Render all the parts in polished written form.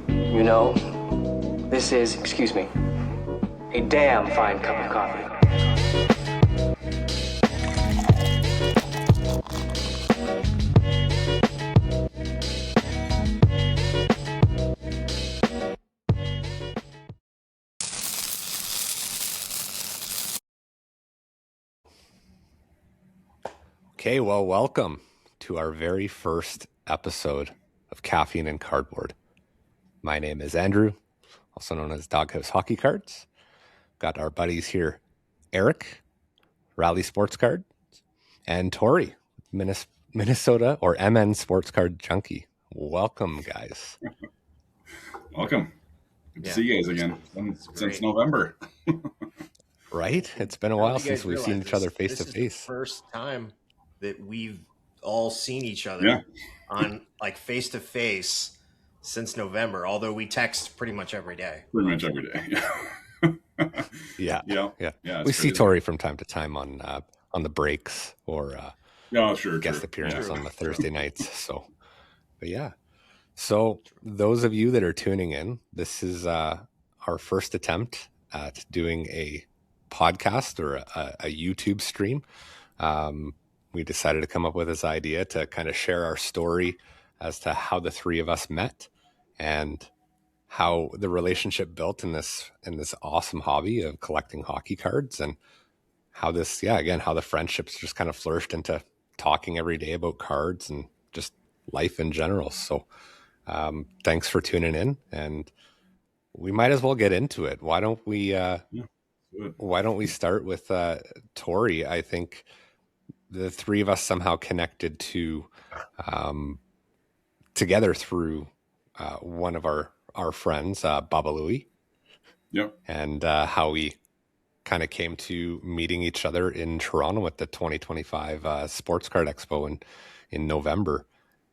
You know, this is, excuse me, a damn fine cup of coffee. Okay, well, welcome to our very first episode of Caffeine and Cardboard. My name is Andrew, also known as Doghouse Hockey Cards. Got our buddies here, Eric, Rally Sports Card, and Tori, Minnesota or MN Sports Card Junkie. Welcome, guys. Welcome. Good to see you guys again since November. Right? It's been a while since we've seen each other face to face. This is the first time that we've all seen each other on like face to face since November, although we text pretty much every day. Pretty much every day. Yeah. We see Tori from time to time on the breaks or guest appearances on the Thursday nights. So, but yeah. So those of you that are tuning in, this is our first attempt at doing a podcast or a YouTube stream. We decided to come up with this idea to kind of share our story as to how the three of us met and how the relationship built in this awesome hobby of collecting hockey cards, and how this, how the friendships just kind of flourished into talking every day about cards and just life in general. So thanks for tuning in, and we might as well get into it. Why don't we start with Tori? I think the three of us somehow connected together through one of our friends, Baba Louie. Yep. And how we kind of came to meeting each other in Toronto at the 2025 Sports Card Expo in November.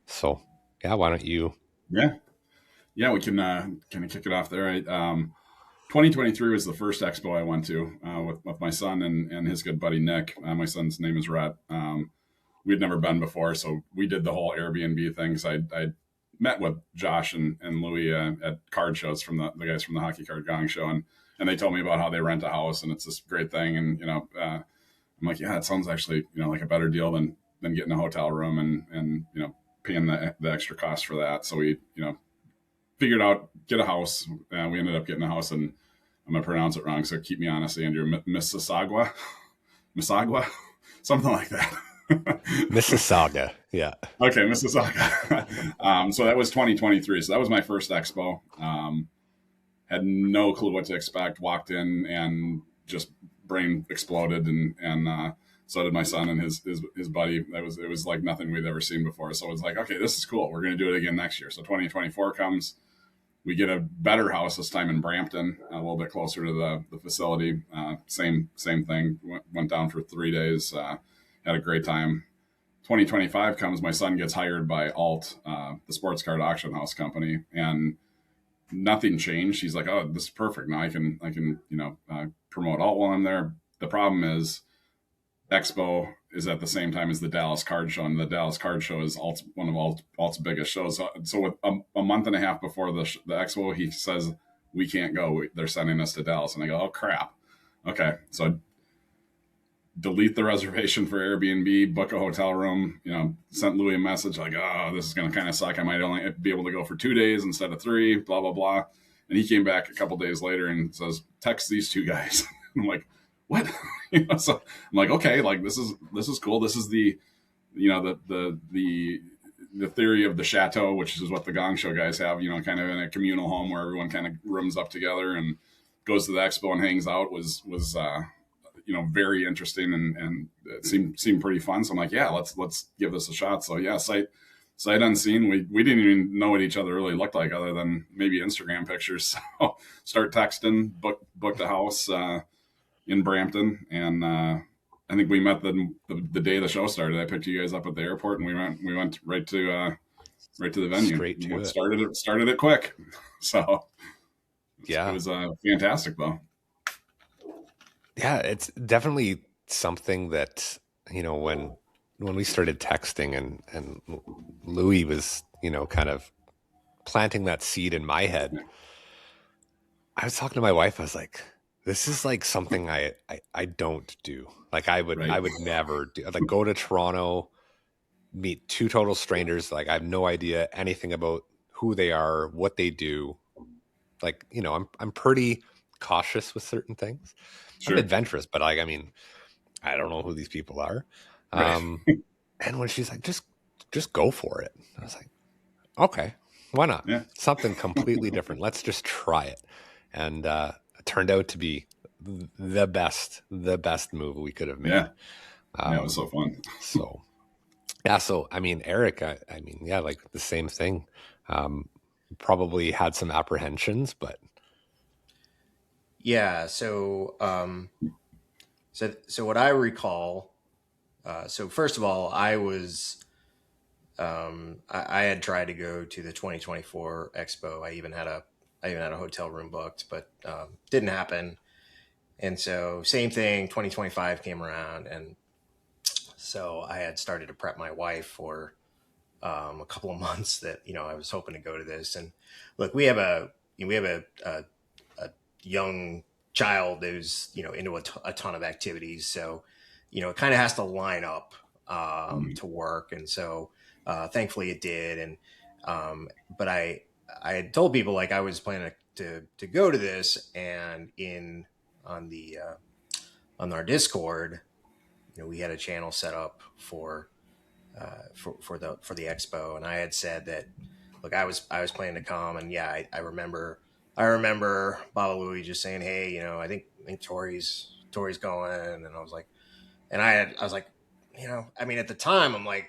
So, why don't you? Yeah, we can kind of kick it off there. 2023 was the first expo I went to with my son and his good buddy Nick. My son's name is Rhett. We'd never been before, so we did the whole Airbnb thing. So I met with Josh and Louie at card shows from the guys from the Hockey Card Gong Show, and they told me about how they rent a house and it's this great thing. And I'm like, yeah, it sounds actually like a better deal than getting a hotel room and paying the extra cost for that. So we figured out get a house. We ended up getting a house, and I'm gonna pronounce it wrong, so keep me honest, Andrew. Mississauga, something like that. Mississauga, yeah. Okay, Mississauga. So that was 2023. So that was my first expo. Had no clue what to expect. Walked in and just brain exploded, and so did my son and his buddy. It was like nothing we'd ever seen before. So it was like, okay, this is cool. We're gonna do it again next year. So 2024 comes. We get a better house this time in Brampton, a little bit closer to the facility. Same thing. Went down for 3 days. Had a great time. 2025 comes. My son gets hired by Alt, the sports card auction house company, and nothing changed. He's like, "Oh, this is perfect. Now I can promote Alt while I'm there." The problem is, Expo is at the same time as the Dallas Card Show, and the Dallas Card Show is one of Alt's biggest shows. So with a month and a half before the Expo, he says, we can't go. They're sending us to Dallas. And I go, oh, crap. Okay. So delete the reservation for Airbnb, book a hotel room, sent Louie a message like, oh, this is going to kind of suck. I might only be able to go for 2 days instead of 3, blah, blah, blah. And he came back a couple days later and says, text these 2 guys. I'm like, what? So I'm like, okay, like this is cool. This is the theory of the chateau, which is what the Gong Show guys have, kind of in a communal home where everyone kind of rooms up together and goes to the expo and hangs out was very interesting and it seemed pretty fun. So I'm like, yeah, let's give this a shot. So yeah, sight unseen. We didn't even know what each other really looked like other than maybe Instagram pictures. So start texting, booked a house, in Brampton, and I think we met the day the show started. I picked you guys up at the airport, and we went right to the venue. Straight to it. Started it quick. So it was fantastic though. Yeah, it's definitely something that when we started texting and Louie was kind of planting that seed in my head. I was talking to my wife. I was like, this is like something I don't do. Like I would never do, like go to Toronto, meet two total strangers. Like I have no idea anything about who they are, what they do. Like, I'm pretty cautious with certain things. Sure. I'm adventurous, but I don't know who these people are. Right. And when she's like, just go for it. I was like, okay, why not? Yeah. Something completely different. Let's just try it. And it turned out to be the best move we could have made. Yeah. It was so fun. So Eric, like the same thing. Probably had some apprehensions, but yeah. So what I recall, so first of all, I was, I had tried to go to the 2024 Expo. I even had a hotel room booked, but didn't happen. And so same thing, 2025 came around, and so I had started to prep my wife for a couple of months that I was hoping to go to this. And look, we have a young child who's into a ton of activities, so it kind of has to line up to work. And so thankfully it did. And but I had told people like I was planning to go to this, and on our Discord, we had a channel set up for the expo, and I had said that, look, I was planning to come, and yeah, I remember Baba Louie just saying, hey, I think Tori's going, and I was like, at the time I'm like,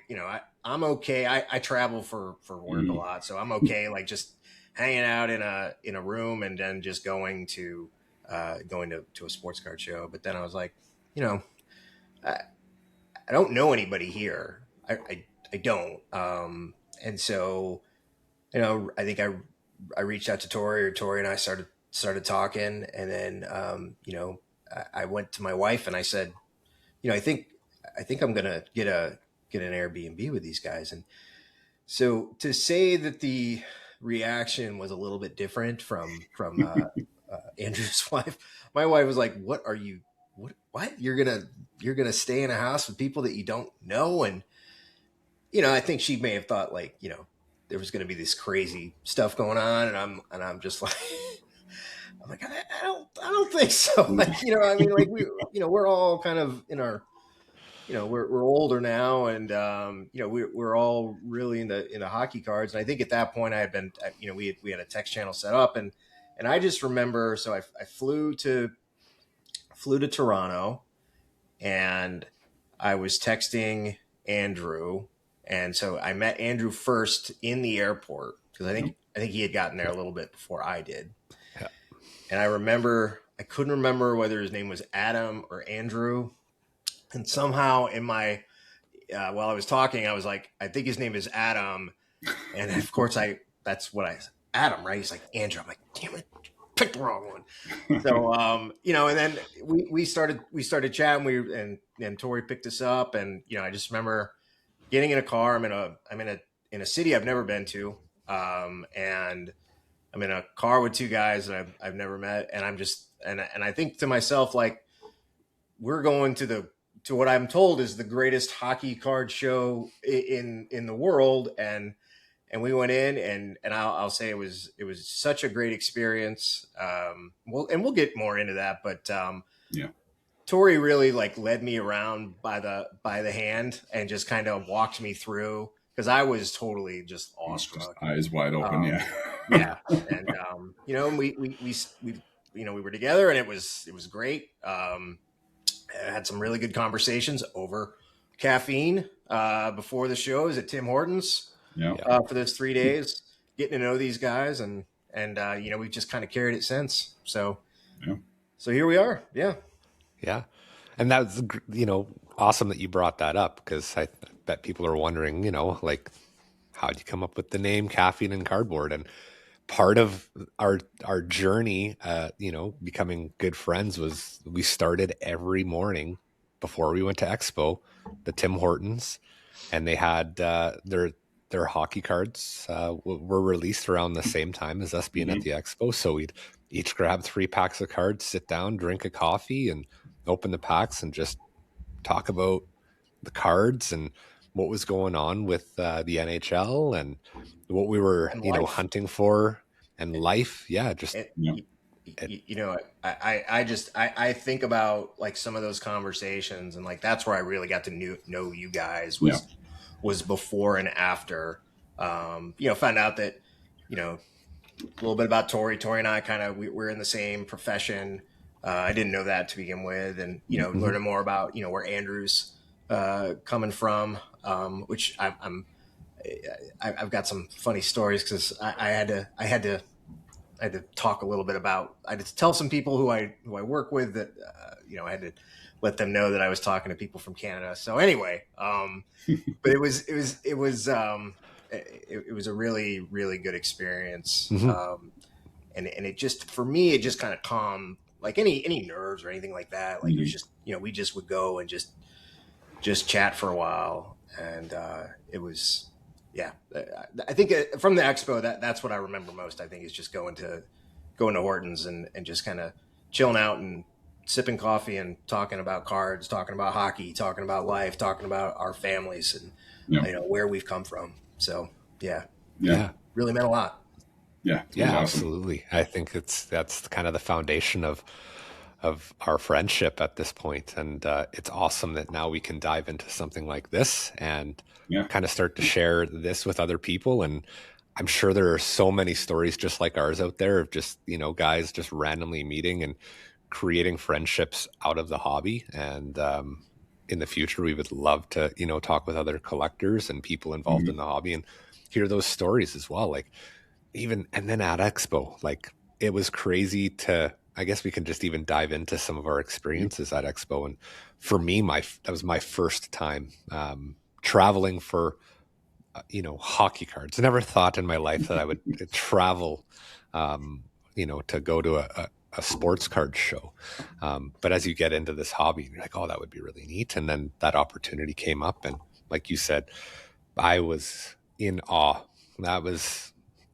I'm okay. I travel for work a lot, so I'm okay, like just hanging out in a room and then just going to a sports card show. But then I was like, I don't know anybody here. I don't. And so, I think I reached out to Tori and I started talking, and then, I went to my wife and I said, I think I'm going to get an Airbnb with these guys. And so to say that the reaction was a little bit different from Andrew's wife, my wife was like, what are you, what you're going to stay in a house with people that you don't know? And, I think she may have thought like, there was going to be this crazy stuff going on. And I'm just like, I don't think so. Like, we're all kind of in our, we're older now, and, we're all really into hockey cards. And I think at that point I had been, we had a text channel set up, and I just remember, so I flew to Toronto, and I was texting Andrew. And so I met Andrew first in the airport, because I think he had gotten there a little bit before I did. Yeah. And I couldn't remember whether his name was Adam or Andrew. And somehow in my, while I was talking, I was like, I think his name is Adam. And of course that's what I said, Adam, right? He's like, Andrew. I'm like, damn it, picked the wrong one. So, and then we started chatting, and Tori picked us up, and, I just remember getting in a car. I'm in a city I've never been to. And I'm in a car with two guys that I've never met. And I'm just, and I think to myself, like, we're going to what I'm told is the greatest hockey card show in the world. And we went in, and I'll say it was such a great experience. We'll get more into that, but, yeah. Tori really like led me around by the hand and just kind of walked me through, because I was totally just awestruck, eyes wide open. Yeah. Yeah. And, we were together, and it was great. I had some really good conversations over caffeine, before the shows at Tim Hortons, for those 3 days, getting to know these guys, and we've just kind of carried it since. So, so here we are. Yeah. Yeah. And that's, awesome that you brought that up, because I bet people are wondering, like, how'd you come up with the name Caffeine and Cardboard? And part of our journey, becoming good friends, was we started every morning before we went to Expo, the Tim Hortons, and they had their their hockey cards were released around the same time as us being at the expo. So we'd each grab 3 packs of cards, sit down, drink a coffee, and open the packs and just talk about the cards and what was going on with the NHL and what we were, hunting for and life. Yeah, just I think about like some of those conversations, and like that's where I really got to know you guys was before and after. Found out that a little bit about Tori. Tori and I we're in the same profession. I didn't know that to begin with, and learning more about where Andrew's coming from, which I've got some funny stories because I had to talk a little bit about. I had to tell some people who I work with that I had to let them know that I was talking to people from Canada. So anyway, but it was a really, really good experience. And it just, for me, it just kind of calmed like any nerves or anything like that. Like it was just, we just would go and just chat for a while. And it was, I think from the expo, that's what I remember most. I think is just going to Hortons and just kind of chilling out and sipping coffee and talking about cards, talking about hockey, talking about life, talking about our families and where we've come from. So yeah, really meant a lot. Yeah, awesome. Absolutely. I think that's kind of the foundation of our friendship at this point. And it's awesome that now we can dive into something like this and kind of start to share this with other people. And I'm sure there are so many stories just like ours out there of just, guys just randomly meeting and creating friendships out of the hobby. And in the future, we would love to, talk with other collectors and people involved in the hobby and hear those stories as well. Like and then at Expo, like it was crazy I guess we can just even dive into some of our experiences at Expo. And for me, that was my first time traveling for, hockey cards. I never thought in my life that I would travel, to go to a sports card show. But as you get into this hobby, you're like, oh, that would be really neat. And then that opportunity came up. And like you said, I was in awe. That was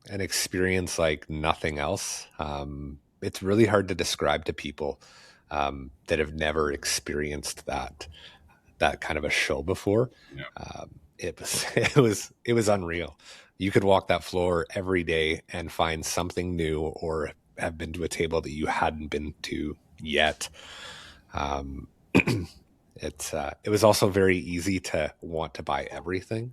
an experience like nothing else. It's really hard to describe to people that have never experienced that kind of a show before. It was unreal. You could walk that floor every day and find something new or have been to a table that you hadn't been to yet. It was also very easy to want to buy everything.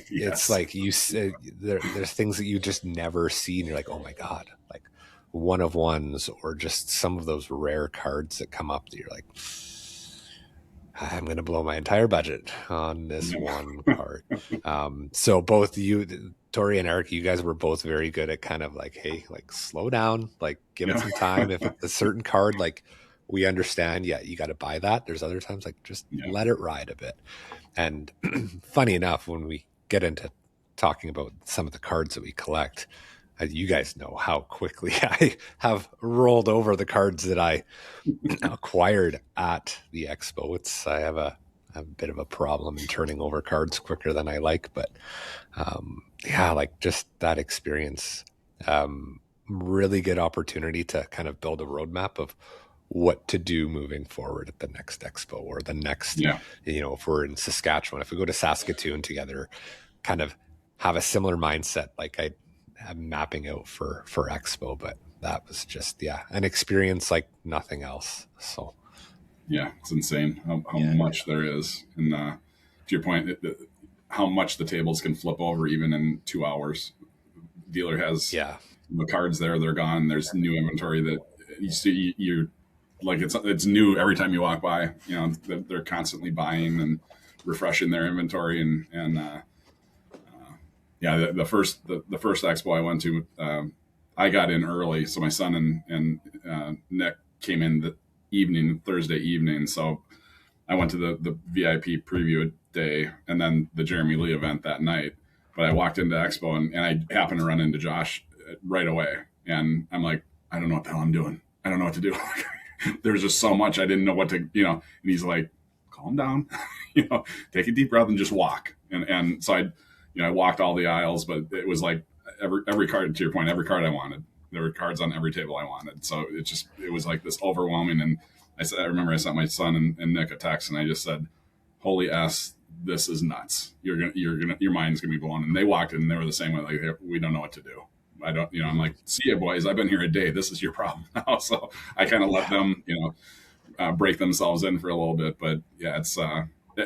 It's like you said, there's things that you just never see and you're like, oh my God, like one of ones or just some of those rare cards that come up that you're like, I'm going to blow my entire budget on this one card. So both you, Tori and Eric, you guys were both very good at kind of like, hey, like slow down, like give it some time. If it's a certain card, like we understand, you got to buy that. There's other times like just let it ride a bit. And funny enough, when we get into talking about some of the cards that we collect, you guys know how quickly I have rolled over the cards that I acquired at the expo. I have a bit of a problem in turning over cards quicker than I like, but like just that experience, really good opportunity to kind of build a roadmap of what to do moving forward at the next expo or the next, if we're in Saskatchewan, if we go to Saskatoon together, kind of have a similar mindset like I'm mapping out for expo. But that was just, an experience like nothing else. So it's insane how much there is. And to your point, how much the tables can flip over even in 2 hours. Dealer has the cards there, they're gone. There's new inventory that you see, you're like, it's new every time you walk by. They're constantly buying and refreshing their inventory. The first expo I went to, I got in early, so my son and Nick came in the Thursday evening. So I went to the VIP preview day and then the Jeremy Lee event that night. But I walked into Expo and I happened to run into Josh right away. And I'm like, I don't know what the hell I'm doing. I don't know what to do. There's just so much I didn't know what to, and he's like, calm down, take a deep breath and just walk. And so I I walked all the aisles, but it was like every card, to your point, every card I wanted. There were cards on every table I wanted. So it was like this overwhelming. And I remember I sent my son and Nick a text, and I just said, "Holy S, this is nuts. Your mind's gonna be blown." And they walked in and they were the same way. Like, we don't know what to do. I don't, I'm like, "See ya, boys. I've been here a day. This is your problem now." So I kind of let them, break themselves in for a little bit. But yeah, it's,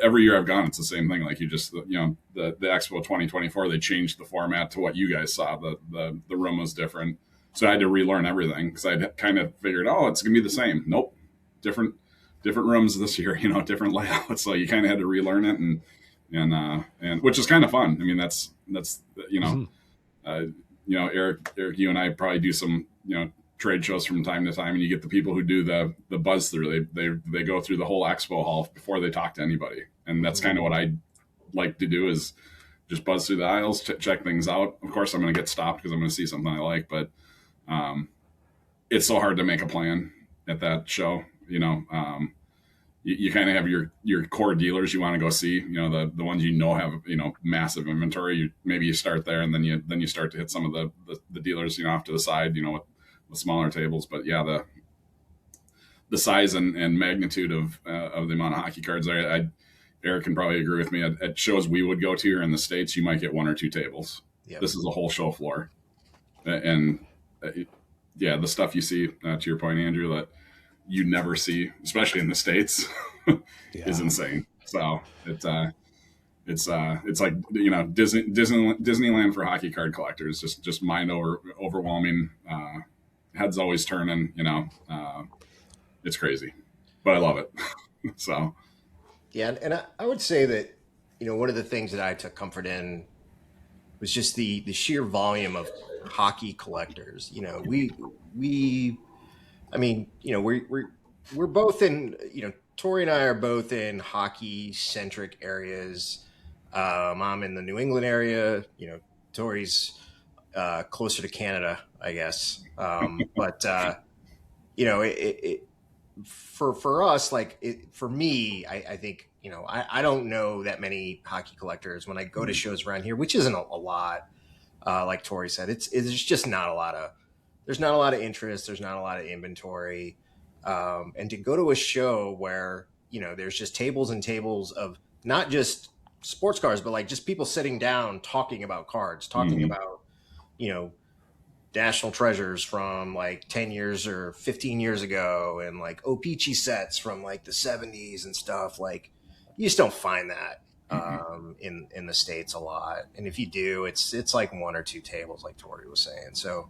every year I've gone, it's the same thing. Like, you just, the Expo 2024, they changed the format to what you guys saw. The room was different. So I had to relearn everything, because I'd kind of figured, it's going to be the same. Nope. Different rooms this year, different layouts. So you kind of had to relearn it, and which is kind of fun. I mean, that's, Eric, you and I probably do some, trade shows from time to time, and you get the people who do the buzz through. They go through the whole expo hall before they talk to anybody. And that's kind of what I like to do, is just buzz through the aisles, check things out. Of course, I'm going to get stopped because I'm going to see something I like, but it's so hard to make a plan at that show. You kind of have your core dealers you want to go see, the ones have massive inventory. Maybe you start there, and then you start to hit some of the dealers off to the side, with smaller tables. But yeah, the size and magnitude of the amount of hockey cards there, Eric can probably agree with me. At shows we would go to here in the States, you might get one or two tables. Yep. This is a whole show floor, and yeah, the stuff you see, to your point, Andrew, that you never see, especially in the States, is insane. So it's like, Disneyland for hockey card collectors, just mind overwhelming. Heads always turning, it's crazy, but I love it. So yeah, and I would say that one of the things that I took comfort in was just the sheer volume of hockey collectors. We're both in, Tori and I are both in hockey centric areas. I'm in the New England area, Tori's closer to Canada, I guess. But for us, for me, I think, I don't know that many hockey collectors when I go to shows around here, which isn't a lot. Like Tori said, it's just not a lot of, there's not a lot of interest. There's not a lot of inventory. And to go to a show where, there's just tables and tables of not just sports cars, but like just people sitting down, talking about cards, talking about, national treasures from like 10 years or 15 years ago, and like O-Pee-Chee sets from like the 70s and stuff. Like, you just don't find that in the States a lot. And if you do, it's like one or two tables, like Tori was saying. So,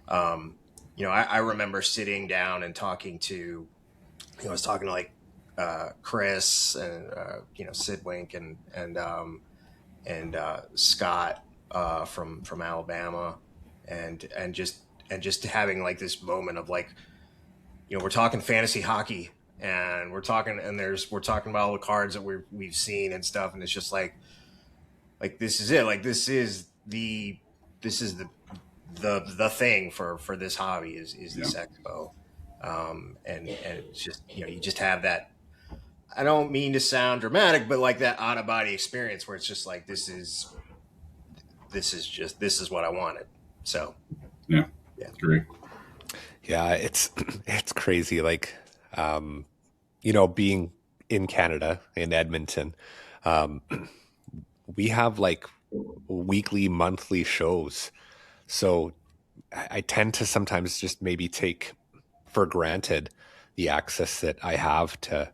I remember sitting down and talking to, I was talking to like Chris and Sid Wink and Scott from Alabama, and just having like this moment of like, we're talking fantasy hockey, and we're talking about all the cards that we've seen and stuff, and it's just like this is it, like this is the thing for this hobby is this expo, and it's just, you just have that, I don't mean to sound dramatic, but like that out of body experience where it's just like, this is what I wanted. So yeah. Great. Yeah, it's crazy. Like, being in Canada, in Edmonton, we have like weekly, monthly shows. So I tend to sometimes just maybe take for granted the access that I have to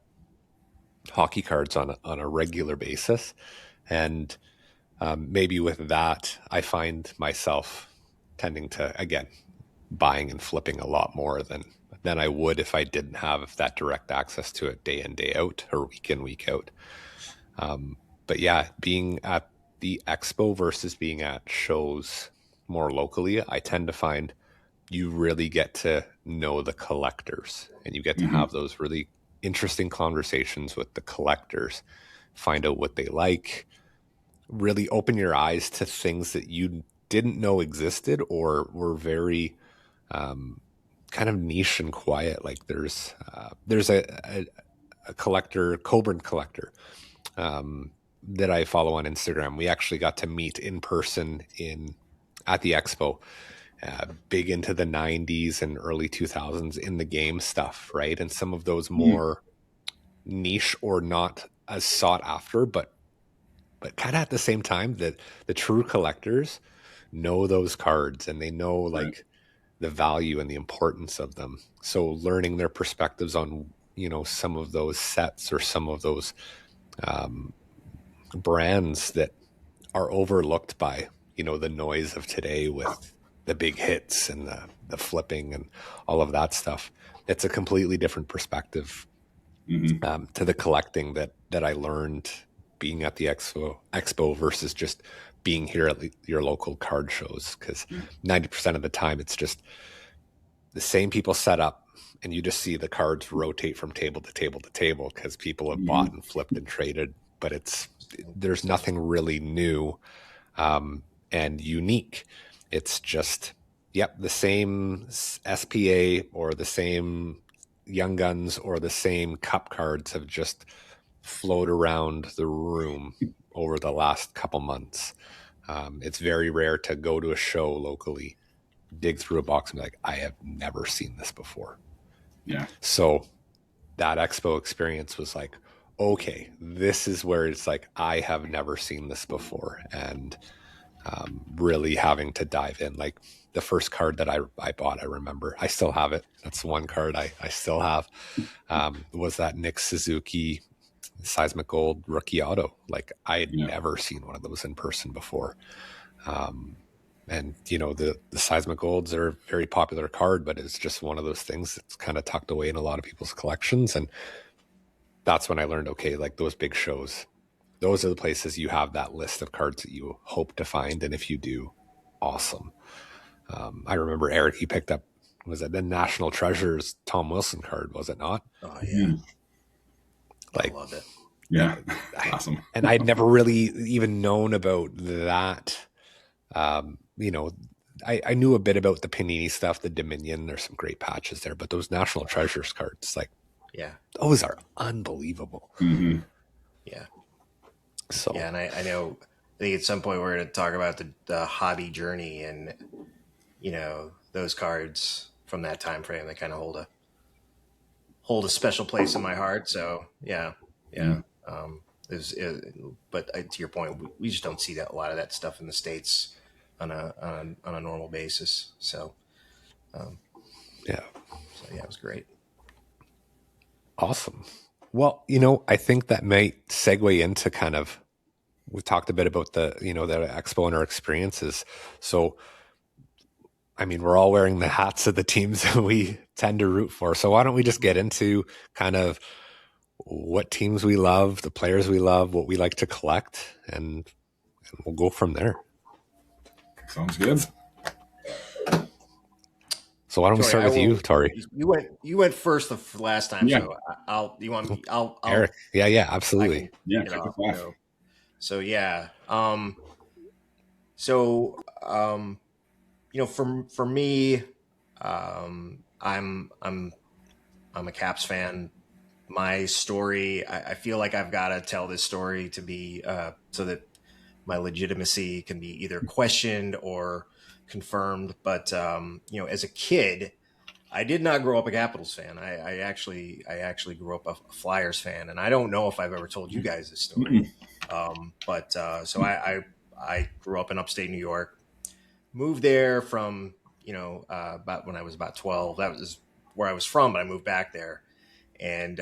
hockey cards on a regular basis. And maybe with that, I find myself tending to, again, buying and flipping a lot more than I would if I didn't have that direct access to it day in, day out, or week in, week out. But yeah, being at the expo versus being at shows more locally, I tend to find you really get to know the collectors, and you get to have those really interesting conversations with the collectors, find out what they like, really open your eyes to things that you didn't know existed or were very kind of niche and quiet. Like there's a collector, Coburn collector, that I follow on Instagram, we actually got to meet in person at the expo. Big into the 90s and early 2000s in the game stuff, right? And some of those more niche or not as sought after, but kind of at the same time, that the true collectors know those cards and they know like the value and the importance of them. So learning their perspectives on, some of those sets or some of those brands that are overlooked by, the noise of today with the big hits and the flipping and all of that stuff. It's a completely different perspective to the collecting that I learned being at the expo versus just being here at your local card shows. Because 90% of the time, it's just the same people set up, and you just see the cards rotate from table to table to table because people have bought and flipped and traded. But there's nothing really new and unique. It's just, the same SPA or the same Young Guns or the same cup cards have just flowed around the room over the last couple months. It's very rare to go to a show locally, dig through a box and be like, I have never seen this before. Yeah. So that expo experience was like, okay, this is where it's like, I have never seen this before. And really having to dive in. Like the first card that I bought, I remember, I still have it. That's one card I still have, was that Nick Suzuki Seismic Gold rookie auto. Like I had never seen one of those in person before. And the Seismic Golds are a very popular card, but it's just one of those things that's kind of tucked away in a lot of people's collections. And that's when I learned, okay, like those big shows, those are the places you have that list of cards that you hope to find. And if you do, awesome. I remember Eric, he picked up, was it the National Treasures Tom Wilson card, was it not? Oh yeah. Like, I love it. Yeah. Awesome. And I'd never really even known about that. I knew a bit about the Panini stuff, the Dominion, there's some great patches there, but those National Treasures cards, like, those are unbelievable. Mm-hmm. Yeah. So, yeah. And I know, I think at some point we're going to talk about the hobby journey and, those cards from that time frame that kind of hold a special place in my heart. So yeah. But to your point, we just don't see a lot of that stuff in the States on a normal basis. So, it was great. Awesome. Well, I think that might segue into kind of, we talked a bit about the expo and our experiences. So, I mean, we're all wearing the hats of the teams that we tend to root for. So why don't we just get into kind of what teams we love, the players we love, what we like to collect, and we'll go from there. Sounds good. So why don't we start with you, Tori? You went first the last time, so I'll Eric. Yeah, absolutely. So yeah. For me, I'm a Caps fan. My story, I feel like I've got to tell this story to be so that my legitimacy can be either questioned or confirmed. But as a kid, I did not grow up a Capitals fan. I actually grew up a Flyers fan, and I don't know if I've ever told you guys this story. So I grew up in upstate New York, moved there from about when I was about 12. That was where I was from, but I moved back there. And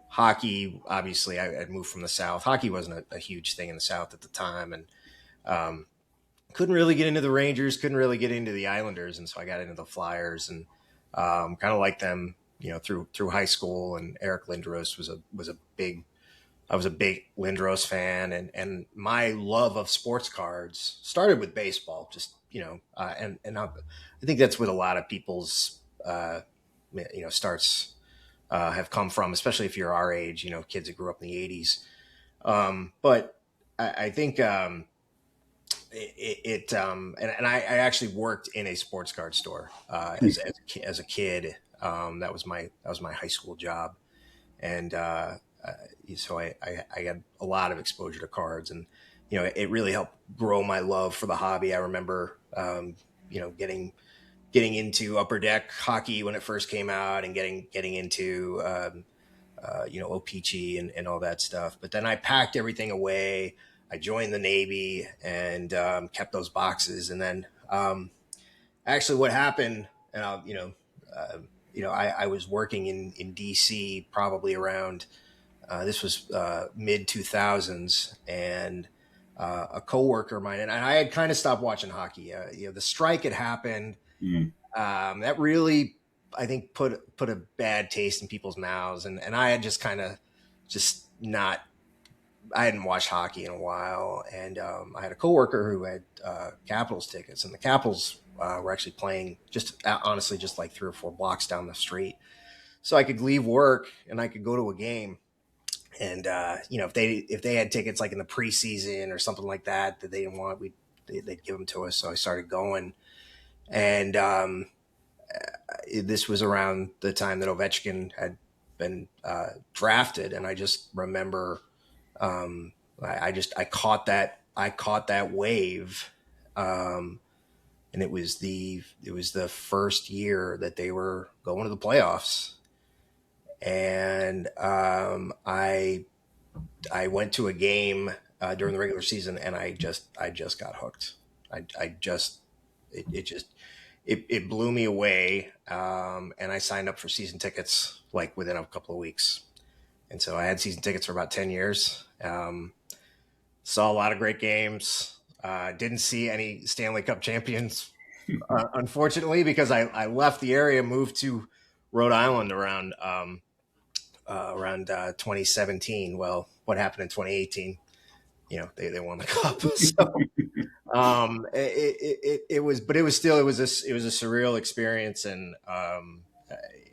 hockey, obviously, I had moved from the South. Hockey wasn't a huge thing in the South at the time, and couldn't really get into the Rangers, couldn't really get into the Islanders, and so I got into the Flyers and kind of liked them, through high school. And Eric Lindros was a big Lindros fan, and my love of sports cards started with baseball. Just and I think that's what a lot of people's starts. Have come from, especially if you're our age, kids that grew up in the 80s. But I think and I actually worked in a sports card store as a kid. That was my high school job, and so I got a lot of exposure to cards, and it really helped grow my love for the hobby. I remember getting into Upper Deck hockey when it first came out, and getting into OPG and all that stuff. But then I packed everything away. I joined the Navy and kept those boxes. And then actually what happened, and I was working in DC probably around, this was mid 2000s, and a coworker of mine, and I had kind of stopped watching hockey. The strike had happened. That really, I think, put a bad taste in people's mouths, and I had just kind of not. I hadn't watched hockey in a while, and I had a coworker who had Capitals tickets, and the Capitals were actually playing honestly just like 3 or 4 blocks down the street, so I could leave work and I could go to a game. And if they had tickets like in the preseason or something like that they didn't want, they'd give them to us. So I started going, and this was around the time that Ovechkin had been drafted, and I just remember I caught that wave, and it was the first year that they were going to the playoffs, and I went to a game during the regular season, and I just got hooked. It blew me away, and I signed up for season tickets like within a couple of weeks. And so I had season tickets for about 10 years. Saw a lot of great games. Didn't see any Stanley Cup champions, unfortunately, because I left the area, moved to Rhode Island around 2017. Well, what happened in 2018? They won the cup. So it was a surreal experience, and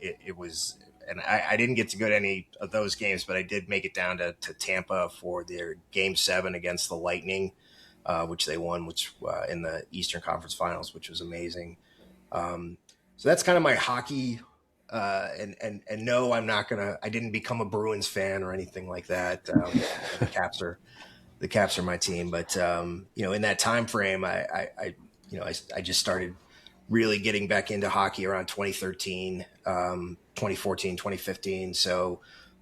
it was. And I didn't get to go to any of those games, but I did make it down to Tampa for their Game 7 against the Lightning, which they won, in the Eastern Conference Finals, which was amazing. So that's kind of my hockey. And no, I didn't become a Bruins fan or anything like that. The Caps are my team, but in that time frame, I just started really getting back into hockey around 2013, 2014, 2015. So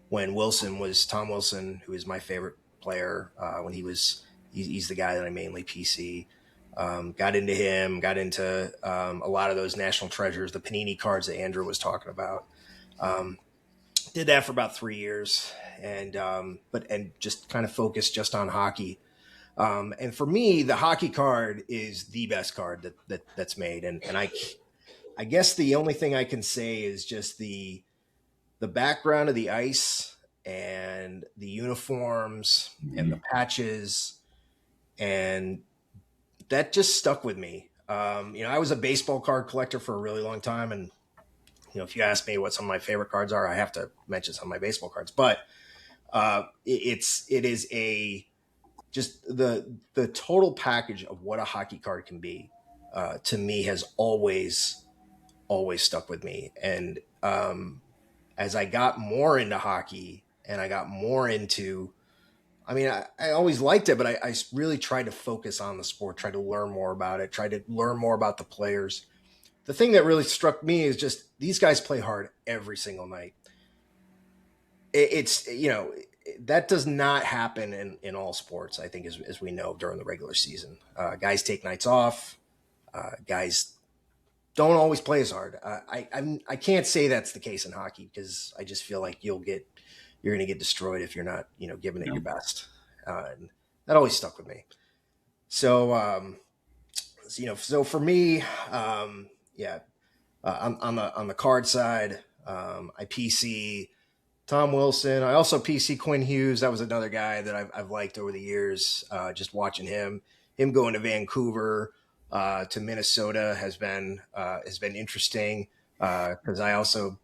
when Tom Wilson, who is my favorite player, when he's the guy that I mainly PC, got into him, got into a lot of those national treasures, the Panini cards that Andrew was talking about. Did that for about 3 years, and just kind of focused just on hockey. And for me, the hockey card is the best card that's made. And I guess the only thing I can say is just the background of the ice and the uniforms and the patches, and that just stuck with me. I was a baseball card collector for a really long time, and if you ask me what some of my favorite cards are, I have to mention some of my baseball cards. But it is just the total package of what a hockey card can be, to me, has always stuck with me. And as I got more into hockey and I got more into, I always liked it, but I really tried to focus on the sport, tried to learn more about it, tried to learn more about the players. The thing that really struck me is just these guys play hard every single night. It's that does not happen in all sports, I think, as we know, during the regular season. Guys take nights off. Guys don't always play as hard. I can't say that's the case in hockey, because I just feel like you're going to get destroyed if you're not, giving it your best. And that always stuck with me. So, so for me, on the card side, I PC Tom Wilson. I also PC Quinn Hughes. That was another guy that I've liked over the years. Just watching him going to Vancouver, to Minnesota has been interesting, because I also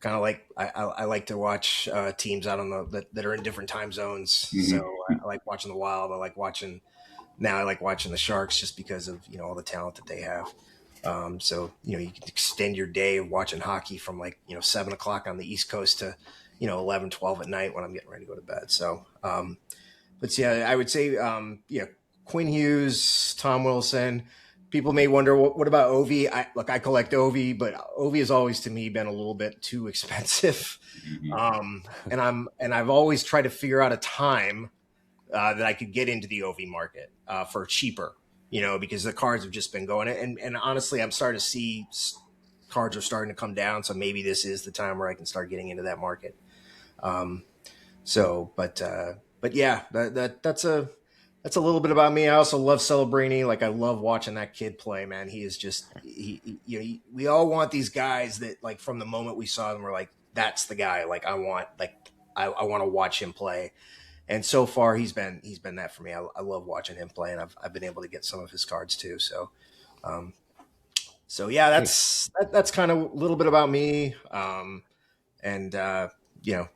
kind of I like to watch teams out that are in different time zones. Mm-hmm. So I like watching the Wild. I like watching the Sharks, just because of all the talent that they have. So you can extend your day of watching hockey from 7 o'clock on the East Coast to 11, 12 at night when I'm getting ready to go to bed. So, but yeah, I would say, Quinn Hughes, Tom Wilson. People may wonder, what about Ovi? I collect Ovi, but Ovi has always to me been a little bit too expensive. And I've always tried to figure out a time that I could get into the Ovi market for cheaper, because the cards have just been going. And honestly, I'm starting to see cards are starting to come down. So maybe this is the time where I can start getting into that market. But yeah, that's a little bit about me. I also love Celebrini. Like, I love watching that kid play, man. He is just, we all want these guys that, like, from the moment we saw them, we're like, that's the guy. Like, I want to watch him play. And so far he's been that for me. I love watching him play, and I've been able to get some of his cards too. So, yeah, that's kind of a little bit about me.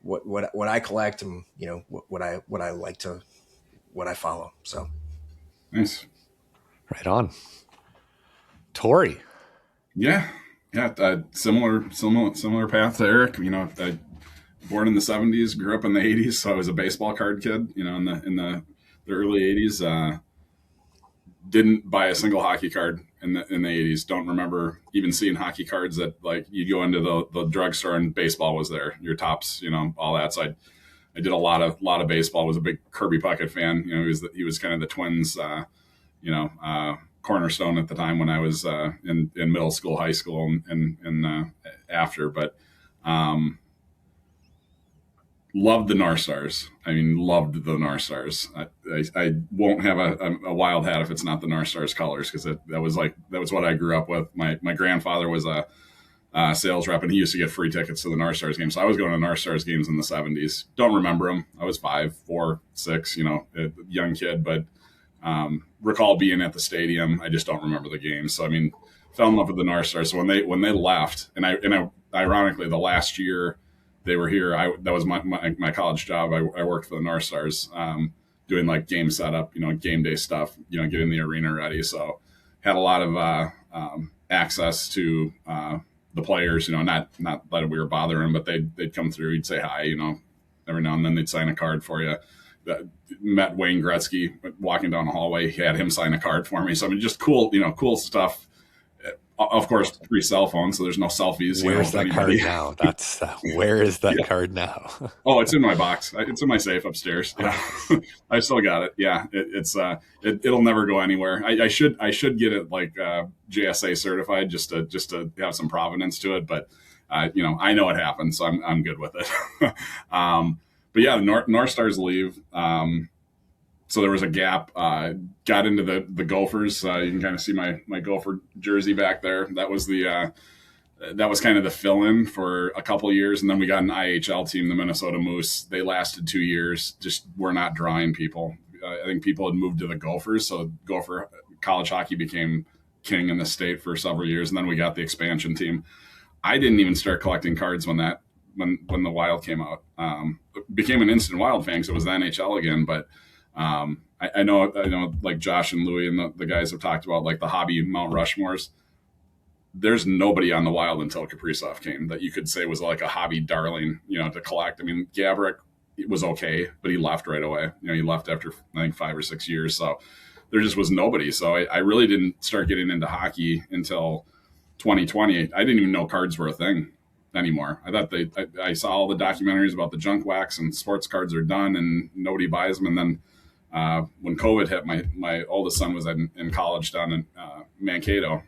What I collect, and what I like to, what I follow. So nice. Right on. Tori. Yeah. Similar path to Eric. I born in the 70s, grew up in the 80s, so I was a baseball card kid. In the early 80s. Didn't buy a single hockey card in the 80s. Don't remember even seeing hockey cards that, like, you go into the drugstore and baseball was there, your Tops, all that. So I did a lot of baseball. Was a big Kirby Puckett fan. He was kind of the Twins, cornerstone at the time when I was in middle school, high school, and after. But loved the North Stars. Loved the North Stars. I won't have a wild hat if it's not the North Stars colors, because that was what I grew up with. My grandfather was a sales rep, and he used to get free tickets to the North Stars games. So I was going to North Stars games in the 70s. Don't remember them. I was 5, 4, 6, a young kid, but recall being at the stadium. I just don't remember the game. So, fell in love with the North Stars. So when they left, and I ironically, the last year they were here, that was my college job. I worked for the North Stars, doing like game setup, game day stuff, getting the arena ready. So had a lot of access to the players, not that we were bothering, but they'd come through, he'd say hi, every now and then they'd sign a card for you. Met Wayne Gretzky walking down the hallway. He had him sign a card for me. So just cool stuff. Of course, pre-cell phone, so there's no selfies. Where's that card now? Where is that card now? Oh, it's in my box. It's in my safe upstairs. Yeah, I still got it. Yeah, it'll never go anywhere. I should get it like JSA certified just to have some provenance to it. But I know it happened, so I'm good with it. But yeah, North Stars leave. So there was a gap. Got into the Gophers. You can kind of see my Gopher jersey back there. That was kind of the fill-in for a couple of years, and then we got an IHL team, the Minnesota Moose. They lasted 2 years. Just were not drawing people. I think people had moved to the Gophers, so Gopher college hockey became king in the state for several years, and then we got the expansion team. I didn't even start collecting cards when the Wild came out. Became an instant Wild fan because it was the NHL again, but. I know like Josh and Louie and the guys have talked about like the hobby Mount Rushmores. There's nobody on the Wild until Kaprizov came that you could say was like a hobby darling, to collect. Gaborik was okay, but he left right away. He left after I think 5 or 6 years. So there just was nobody. So I really didn't start getting into hockey until 2020. I didn't even know cards were a thing anymore. I thought I saw all the documentaries about the junk wax and sports cards are done and nobody buys them. And then when COVID hit, my oldest son was in college down in Mankato.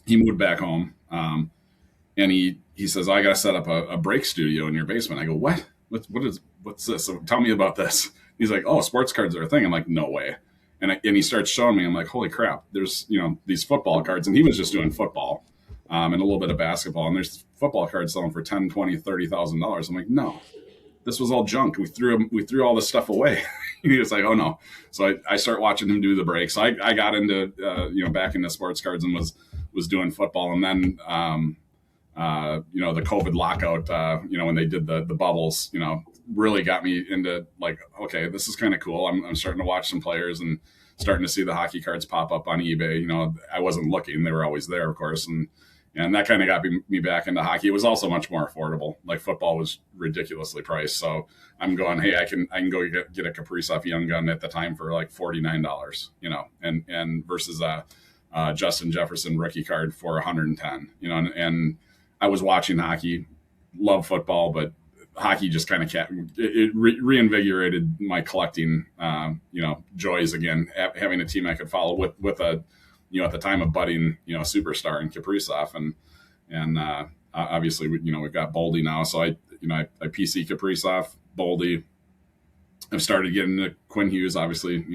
He moved back home, and he says, I got to set up a break studio in your basement. I go, what? What's this? So tell me about this. He's like, oh, sports cards are a thing. I'm like, no way. And he starts showing me. I'm like, holy crap! There's these football cards, and he was just doing football and a little bit of basketball. And there's football cards selling for $10,000, $20,000, $30,000. I'm like, no. This was all junk. We threw all this stuff away. He was like, oh no. So I start watching him do the breaks. I got into back into sports cards and was doing football. And then the COVID lockout, when they did the bubbles, really got me into like, okay, this is kind of cool. I'm starting to watch some players and starting to see the hockey cards pop up on eBay. I wasn't looking; they were always there, of course. And And that kind of got me back into hockey. It was also much more affordable. Like football was ridiculously priced. So I'm going, hey, I can go get a Kaprizov Young Gun at the time for like $49, and versus Justin Jefferson rookie card for $110, and I was watching hockey, love football, but hockey just kind of reinvigorated my collecting, joys again, having a team I could follow with a, at the time, a budding, superstar in Kaprizov, and obviously, we've got Boldy now. So I PC Kaprizov, Boldy. I've started getting into Quinn Hughes, obviously,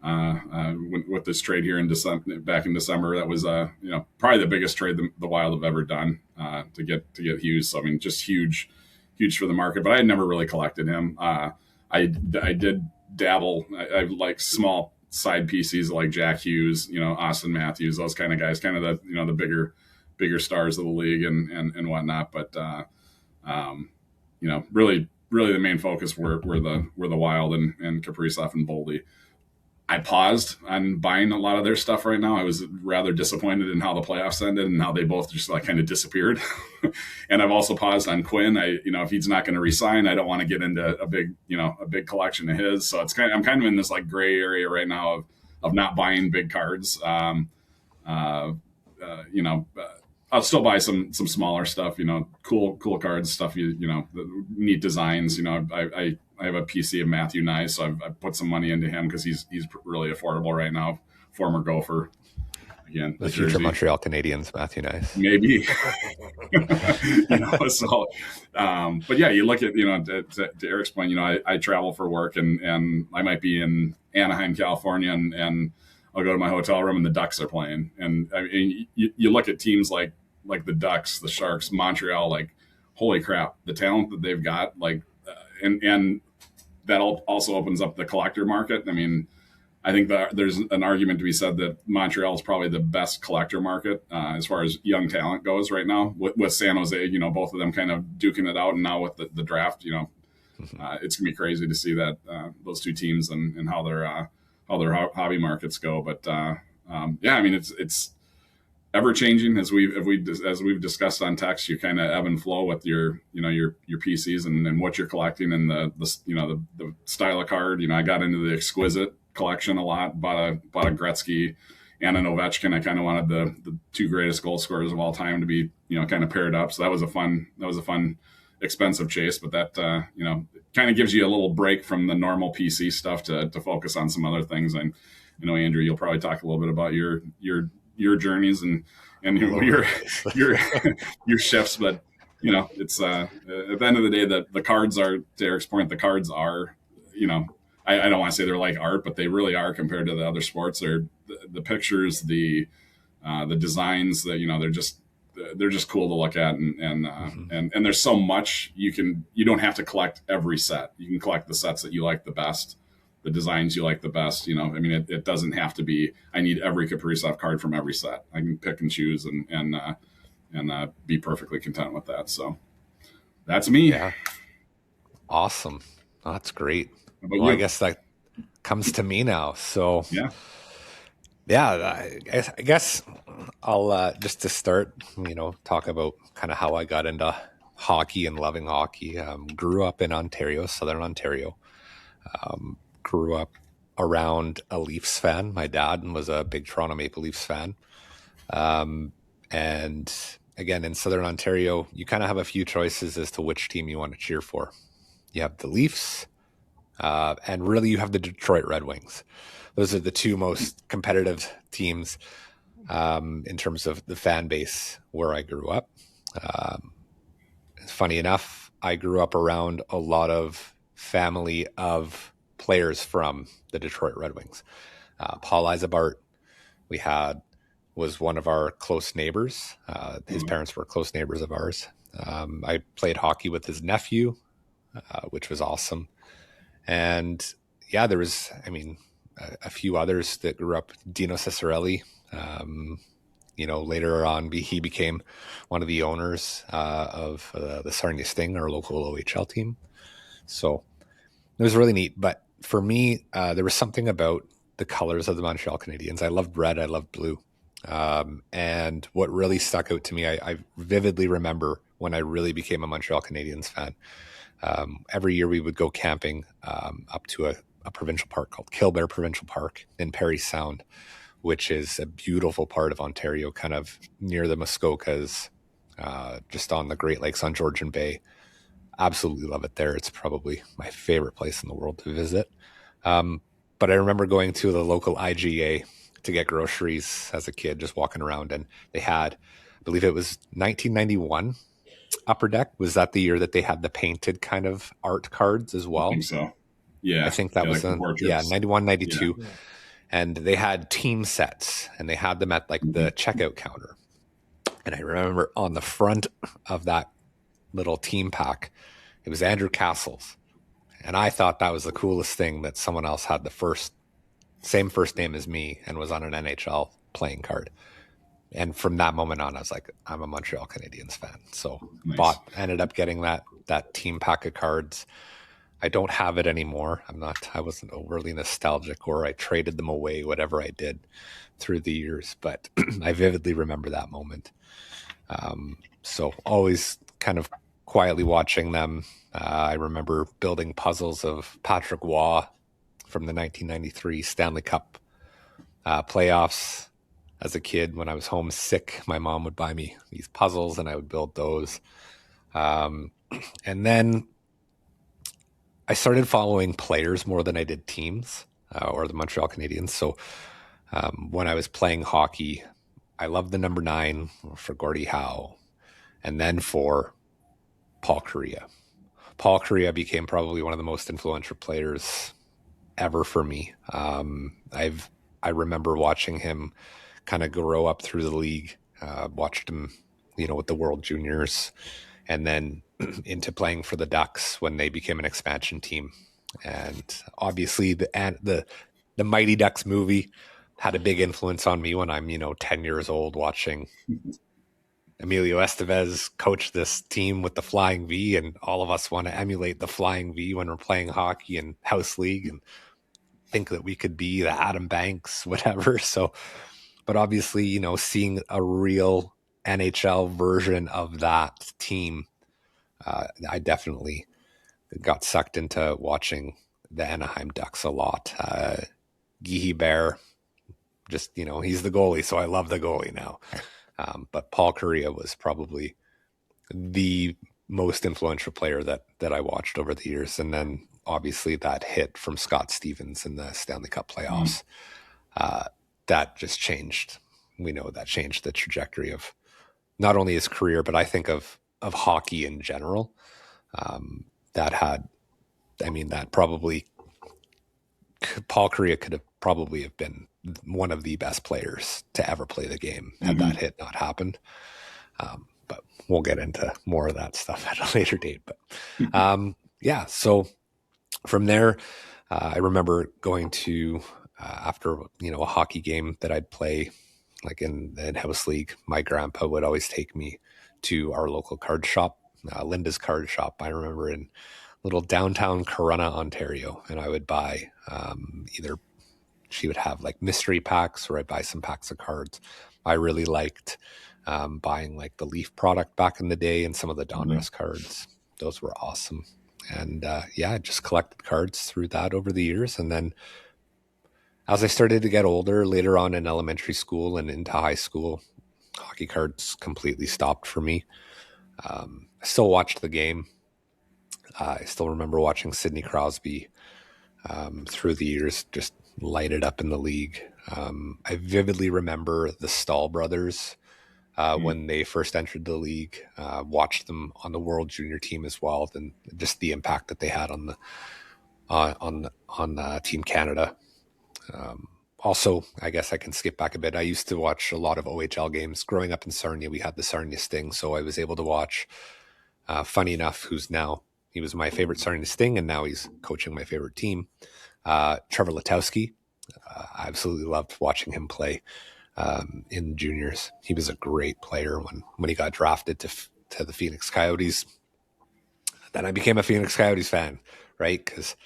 with this trade here back in December. That was, probably the biggest trade the Wild have ever done, to get Hughes. So, I mean, just huge for the market, but I had never really collected him. I did dabble. I like small side PCs like Jack Hughes, Austin Matthews, those kind of guys, kind of the, the bigger stars of the league and whatnot. But, really the main focus were the Wild and Kaprizov and Boldy. I paused on buying a lot of their stuff right now. I was rather disappointed in how the playoffs ended and how they both just like kind of disappeared. And I've also paused on Quinn. If he's not going to resign, I don't want to get into a big collection of his. So I'm kind of in this like gray area right now of not buying big cards. I'll still buy some smaller stuff, cool cards, stuff, neat designs. I have a PC of Matthew Nye, so I've put some money into him because he's really affordable right now. Former Gopher, again, the future Montreal Canadiens, Matthew Nye. Maybe, So, but yeah, you look at to Eric's point, I travel for work and I might be in Anaheim, California, and I'll go to my hotel room and the Ducks are playing, and I mean, you look at teams like the Ducks, the Sharks, Montreal, like holy crap, the talent that they've got, like, and that also opens up the collector market. I mean, I think that there's an argument to be said that Montreal is probably the best collector market as far as young talent goes right now. With San Jose, both of them kind of duking it out, and now with the draft, it's gonna be crazy to see that those two teams and how their hobby markets go. But yeah, I mean, it's ever changing as we've discussed on text. You kind of ebb and flow with your PCs and what you're collecting and the style of card. I got into the exquisite collection a lot. Bought a Gretzky and an Ovechkin. I kind of wanted the two greatest goal scorers of all time to be kind of paired up. So that was a fun expensive chase. But that kind of gives you a little break from the normal PC stuff to focus on some other things. And Andrew, you'll probably talk a little bit about your journeys and your shifts, but it's at the end of the day that the cards are, to Eric's point, the cards are, I don't want to say they're like art, but they really are compared to the other sports. They're the pictures, the designs that they're just cool to look at, and there's so much you don't have to collect every set. You can collect the sets that you like the best, the designs you like the best. I mean, it doesn't have to be, I need every Kaprizov card from every set. I can pick and choose and be perfectly content with that. So that's me. Yeah. Awesome. Oh, that's great. Well, I guess that comes to me now. So I guess I'll just to start, talk about kind of how I got into hockey and loving hockey. Grew up in Ontario, Southern Ontario. Grew up around a Leafs fan. My dad was a big Toronto Maple Leafs fan. And again, in Southern Ontario, you kind of have a few choices as to which team you want to cheer for. You have the Leafs, and really you have the Detroit Red Wings. Those are the two most competitive teams in terms of the fan base where I grew up. Funny enough, I grew up around a lot of family of players from the Detroit Red Wings. Paul Isabart, was one of our close neighbors. His parents were close neighbors of ours. I played hockey with his nephew, which was awesome. And yeah, there was, a few others that grew up. Dino Ciccarelli, later on, he became one of the owners of the Sarnia Sting, our local OHL team. So it was really neat. But for me, there was something about the colors of the Montreal Canadiens. I loved red. I loved blue. And what really stuck out to me, I vividly remember when I really became a Montreal Canadiens fan. Every year we would go camping up to a provincial park called Killbear Provincial Park in Parry Sound, which is a beautiful part of Ontario, kind of near the Muskokas, just on the Great Lakes on Georgian Bay. Absolutely love it there. It's probably my favorite place in the world to visit. But I remember going to the local IGA to get groceries as a kid, just walking around, and they had, I believe it was 1991 Upper Deck. Was that the year that they had the painted kind of art cards as well? I think so. Yeah. I think that was, 91, 92. Yeah. And they had team sets, and they had them at like the checkout counter. And I remember on the front of that little team pack, it was Andrew Castles. And I thought that was the coolest thing, that someone else had the same first name as me and was on an NHL playing card. And from that moment on, I was like, I'm a Montreal Canadiens fan. So ended up getting that team pack of cards. I don't have it anymore. I wasn't overly nostalgic, or I traded them away, whatever I did through the years. But I vividly remember that moment. So always kind of quietly watching them. I remember building puzzles of Patrick Waugh from the 1993 Stanley Cup playoffs. As a kid, when I was homesick, my mom would buy me these puzzles and I would build those. And then I started following players more than I did teams or the Montreal Canadiens. So when I was playing hockey, I loved the number 9 for Gordie Howe, and then for Paul Kariya. Paul Kariya became probably one of the most influential players ever for me. I remember watching him kind of grow up through the league, watched him, with the World Juniors, and then into playing for the Ducks when they became an expansion team. And obviously the Mighty Ducks movie had a big influence on me when I'm, 10 years old, watching Emilio Estevez coach this team with the Flying V, and all of us want to emulate the Flying V when we're playing hockey in house league and think that we could be the Adam Banks, whatever. So, but obviously, seeing a real NHL version of that team, I definitely got sucked into watching the Anaheim Ducks a lot. Guy Bear, just, he's the goalie, so I love the goalie now. But Paul Kariya was probably the most influential player that I watched over the years. And then obviously that hit from Scott Stevens in the Stanley Cup playoffs. That just changed. We know that changed the trajectory of not only his career, but I think of hockey in general. That probably, Paul Kariya could have probably have been one of the best players to ever play the game had that hit not happened. But we'll get into more of that stuff at a later date. But so from there, I remember going to, after, a hockey game that I'd play, like in house league, my grandpa would always take me to our local card shop, Linda's Card Shop. I remember in little downtown Corunna, Ontario, and I would buy either she would have like mystery packs, or I'd buy some packs of cards. I really liked buying like the Leaf product back in the day and some of the Donruss cards. Those were awesome. And I just collected cards through that over the years. And then as I started to get older, later on in elementary school and into high school, hockey cards completely stopped for me. I still watched the game. I still remember watching Sidney Crosby through the years, just light it up in the league. I vividly remember the Stahl brothers when they first entered the league. Watched them on the World Junior team as well, and just the impact that they had on Team Canada. Also, I guess I can skip back a bit. I used to watch a lot of OHL games. Growing up in Sarnia, we had the Sarnia Sting, so I was able to watch, funny enough, he was my favorite Sarnia Sting, and now he's coaching my favorite team, Trevor Letowski. I absolutely loved watching him play in juniors. He was a great player when he got drafted to the Phoenix Coyotes. Then I became a Phoenix Coyotes fan, right? Because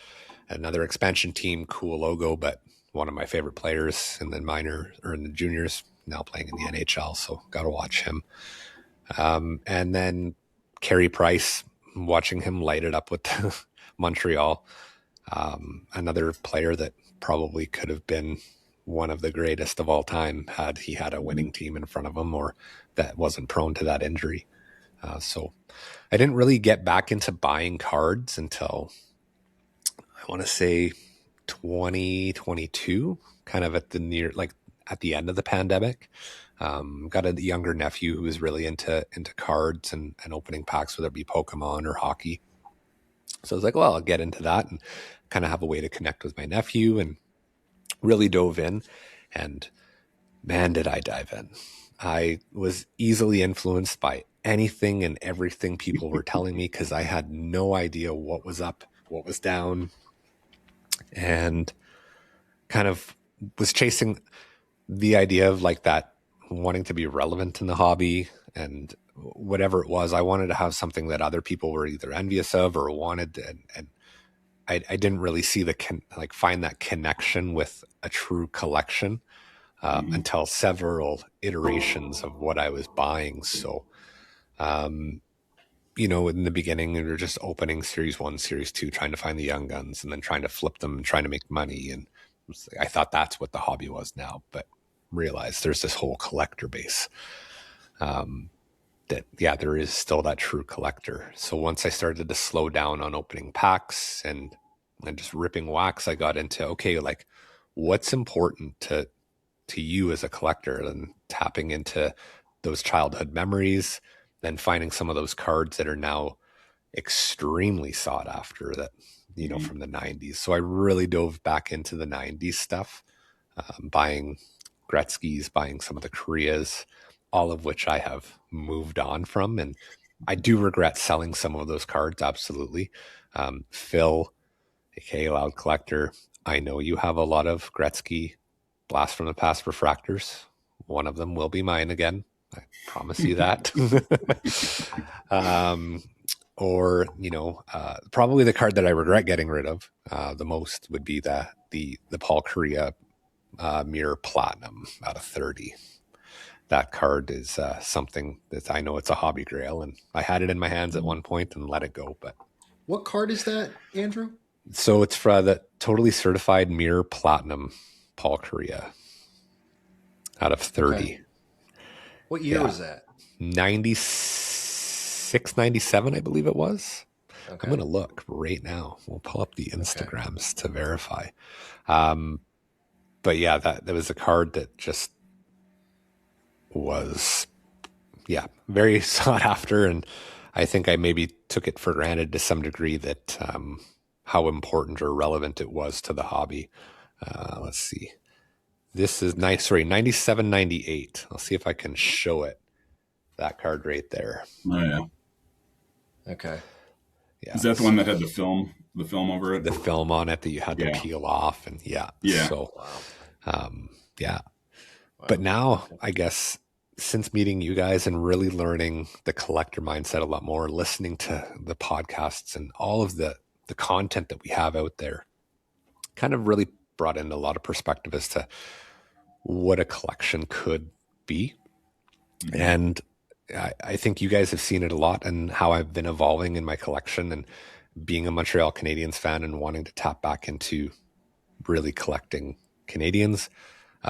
another expansion team, cool logo, but one of my favorite players in the minor or in the juniors, now playing in the NHL, so got to watch him. And then Carey Price, watching him light it up with Montreal. Another player that probably could have been one of the greatest of all time had he had a winning team in front of him, or that wasn't prone to that injury. So I didn't really get back into buying cards until I want to say 2022, kind of at the end of the pandemic. Got a younger nephew who was really into cards and opening packs, whether it be Pokemon or hockey. So I was like, well, I'll get into that and kind of have a way to connect with my nephew, and really dove in. And man, did I dive in. I was easily influenced by anything and everything people were telling me, because I had no idea what was up, what was down, and kind of was chasing the idea of like that, wanting to be relevant in the hobby. And whatever it was, I wanted to have something that other people were either envious of or wanted. And I didn't really see find that connection with a true collection until several iterations of what I was buying. So, in the beginning, we were just opening Series 1, Series 2, trying to find the young guns, and then trying to flip them and trying to make money. And I thought that's what the hobby was now, but realized there's this whole collector base. There is still that true collector. So once I started to slow down on opening packs and just ripping wax, I got into, okay, like what's important to you as a collector, and tapping into those childhood memories, then finding some of those cards that are now extremely sought after, that, from the 90s. So I really dove back into the 90s stuff, buying Gretzky's, buying some of the Koreas, all of which I have moved on from. And I do regret selling some of those cards. Absolutely. Phil, aka Loud Collector, I know you have a lot of Gretzky Blast from the Past refractors. One of them will be mine again. I promise you that. Probably the card that I regret getting rid of the most would be the Paul Kariya Mirror Platinum out of 30. That card is something that I know it's a hobby grail, and I had it in my hands at one point and let it go. But what card is that, Andrew? So it's for the totally certified Mirror Platinum Paul Kariya out of 30. Okay. What year was that? 96, 97, I believe it was. Okay. I'm going to look right now. We'll pull up the Instagrams to verify. But yeah, that was a card that just was, very sought after. And I think I maybe took it for granted to some degree that how important or relevant it was to the hobby. Let's see. This is 97, 98. I'll see if I can show it. That card right there. Oh, yeah. Okay. Yeah. Is that the one that had the film over it? The film on it that you had to peel off, and Yeah. So, Wow. But now, I guess, since meeting you guys and really learning the collector mindset a lot more, listening to the podcasts and all of the content that we have out there, kind of really brought in a lot of perspective as to what a collection could be. Mm-hmm. And I think you guys have seen it a lot, and how I've been evolving in my collection, and being a Montreal Canadiens fan and wanting to tap back into really collecting Canadiens.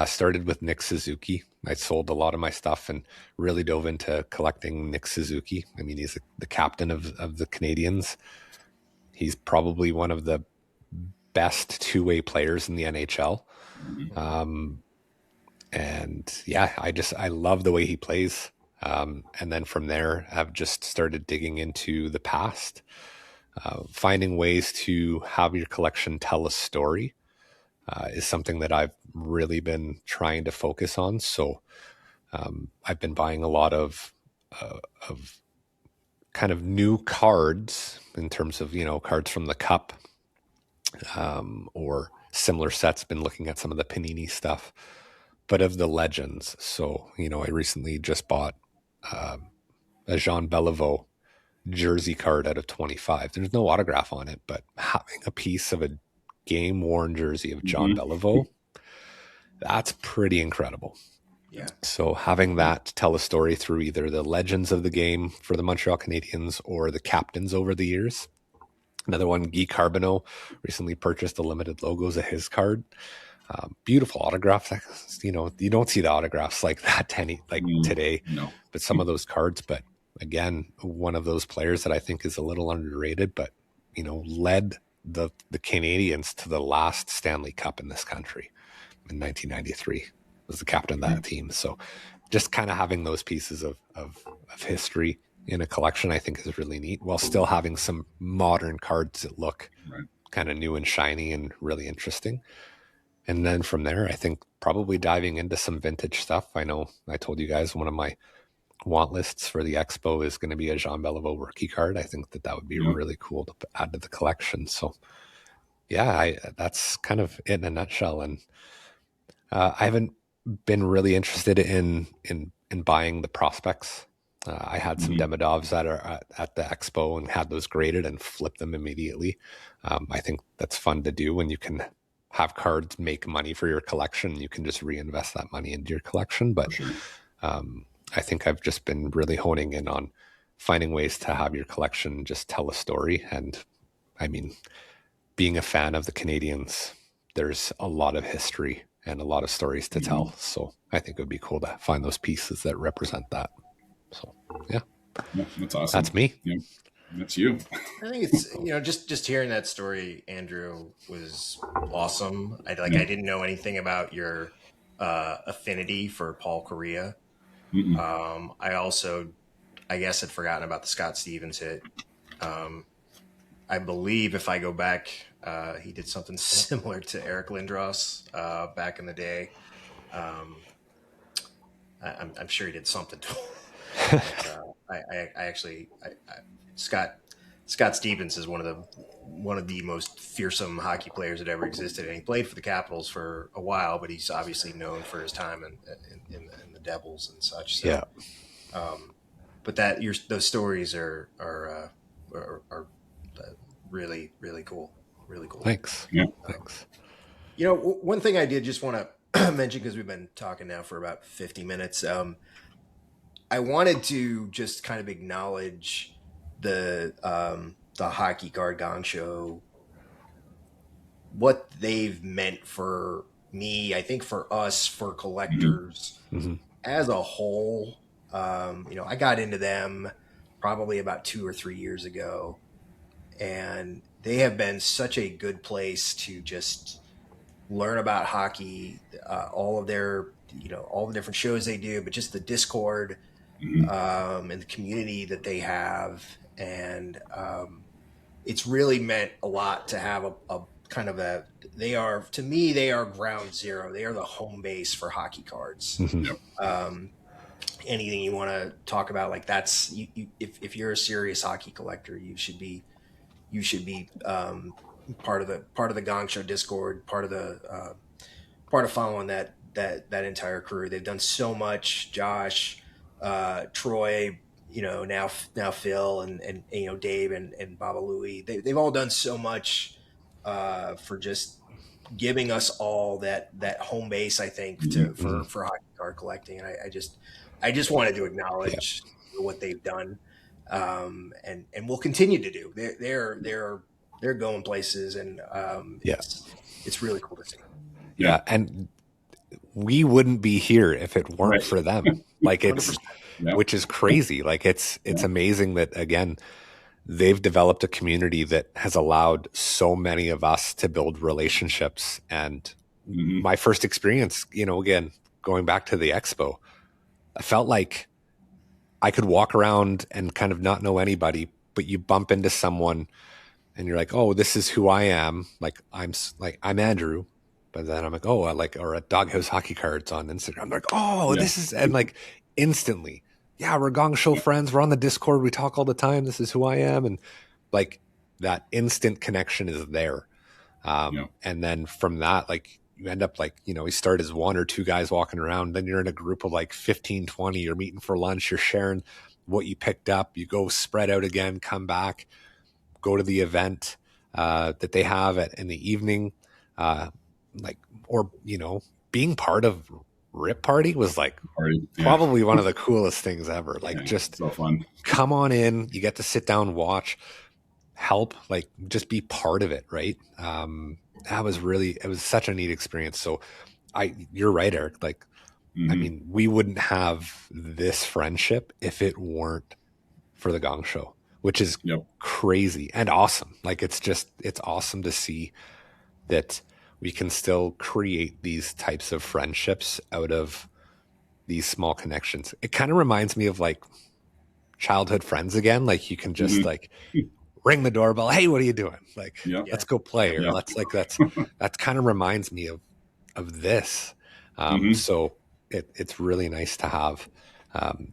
Started with Nick Suzuki. I sold a lot of my stuff and really dove into collecting Nick Suzuki. I mean, he's the captain of the Canadiens. He's probably one of the best two-way players in the NHL. I love the way he plays. And then from there, I've just started digging into the past, finding ways to have your collection tell a story. Is something that I've really been trying to focus on. So I've been buying a lot of kind of new cards in terms of, cards from the Cup or similar sets. Been looking at some of the Panini stuff, but of the legends. So, I recently just bought a Jean Beliveau jersey card out of 25. There's no autograph on it, but having a piece of a game-worn jersey of John Beliveau, that's pretty incredible. Yeah. So having that tell a story through either the legends of the game for the Montreal Canadiens or the captains over the years. Another one, Guy Carbonneau, recently purchased the limited logos of his card. Beautiful autographs. You don't see the autographs like that today. No. But some of those cards. But again, one of those players that I think is a little underrated, but led the Canadiens to the last Stanley Cup in this country in 1993. Was the captain of that team. So just kind of having those pieces of history in a collection, I think, is really neat, while still having some modern cards that look kind of new and shiny and really interesting. And then from there, I think probably diving into some vintage stuff. I know I told you guys one of my want lists for the expo is going to be a Jean Beliveau rookie card. I think that would be really cool to add to the collection. So yeah, that's kind of it in a nutshell. And I haven't been really interested in buying the prospects. I had some Demidovs that are at the expo and had those graded and flipped them immediately. I think that's fun to do when you can have cards make money for your collection. You can just reinvest that money into your collection. But I think I've just been really honing in on finding ways to have your collection just tell a story. And I mean, being a fan of the Canadiens, there's a lot of history and a lot of stories to tell. So I think it would be cool to find those pieces that represent that. So yeah, that's awesome. That's me. Yeah, that's you. I think it's just hearing that story, Andrew, was awesome. I didn't know anything about your affinity for Paul Correa. I also, I guess, had forgotten about the Scott Stevens hit. I believe if I go back, he did something similar to Eric Lindros back in the day. I'm sure he did something to him. Scott Stevens is one of the most fearsome hockey players that ever existed, and he played for the Capitals for a while, but he's obviously known for his time in the Devils and such. So, yeah. But those stories are really, really cool. Really cool. Thanks. Yeah. Thanks. One thing I did just want to mention, because we've been talking now for about 50 minutes. I wanted to just kind of acknowledge the Hockey Card Gong Show, what they've meant for me, I think for us, for collectors as a whole. I got into them probably about 2 or 3 years ago, and they have been such a good place to just learn about hockey, all of their, all the different shows they do, but just the Discord and the community that they have. And it's really meant a lot to have a kind of to me, they are ground zero. They are the home base for hockey cards. Anything you want to talk about, like that's, if you're a serious hockey collector, you should be part of the Gong Show Discord, part of following that entire crew. They've done so much. Josh, Troy, now Phil and Dave and Baba Louie. They've all done so much for just giving us all that home base, I think, for hockey card collecting. And I just wanted to acknowledge what they've done, and will continue to do. They're going places, and it's really cool to see. Yeah, and we wouldn't be here if it weren't for them. Like which is crazy. Like it's amazing that, again, they've developed a community that has allowed so many of us to build relationships. And my first experience, again, going back to the expo, I felt like I could walk around and kind of not know anybody, but you bump into someone and you're like, oh, this is who I am. Like I'm Andrew. But then I'm like, oh, or at Doghouse Hockey Cards on Instagram. I'm like, oh, this is, and like instantly, we're Gong Show friends. We're on the Discord. We talk all the time. This is who I am. And like that instant connection is there. And then from that, like you end up like, you start as one or two guys walking around. Then you're in a group of like 15, 20. You're meeting for lunch. You're sharing what you picked up. You go spread out again, come back, go to the event that they have in the evening. Being part of rip party was like probably one of the coolest things ever. Like just so fun. Come on in, you get to sit down, watch, help, like just be part of it. Right. It was such a neat experience. So you're right, Eric. Like, I mean, we wouldn't have this friendship if it weren't for the Gong Show, which is crazy and awesome. Like, it's awesome to see that we can still create these types of friendships out of these small connections. It kind of reminds me of like childhood friends again. Like, you can just like ring the doorbell. Hey, what are you doing? Like, let's go play. Or that kind of reminds me of this. So it's really nice to have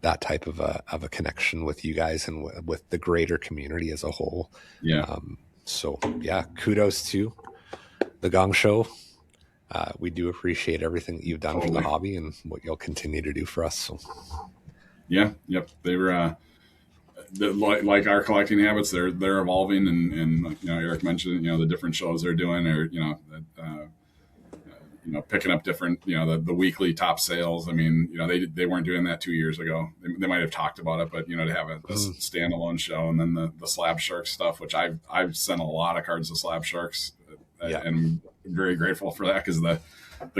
that type of a connection with you guys and with the greater community as a whole. So kudos to the Gong Show. We do appreciate everything that you've done for the hobby and what you'll continue to do for us. So they were like our collecting habits. They're evolving, and Eric mentioned the different shows they're doing, or picking up different, the weekly top sales. I mean, they weren't doing that 2 years ago. They might have talked about it, but, to have a standalone show, and then the Slab Sharks stuff, which I've sent a lot of cards to Slab Sharks, and I'm very grateful for that, because the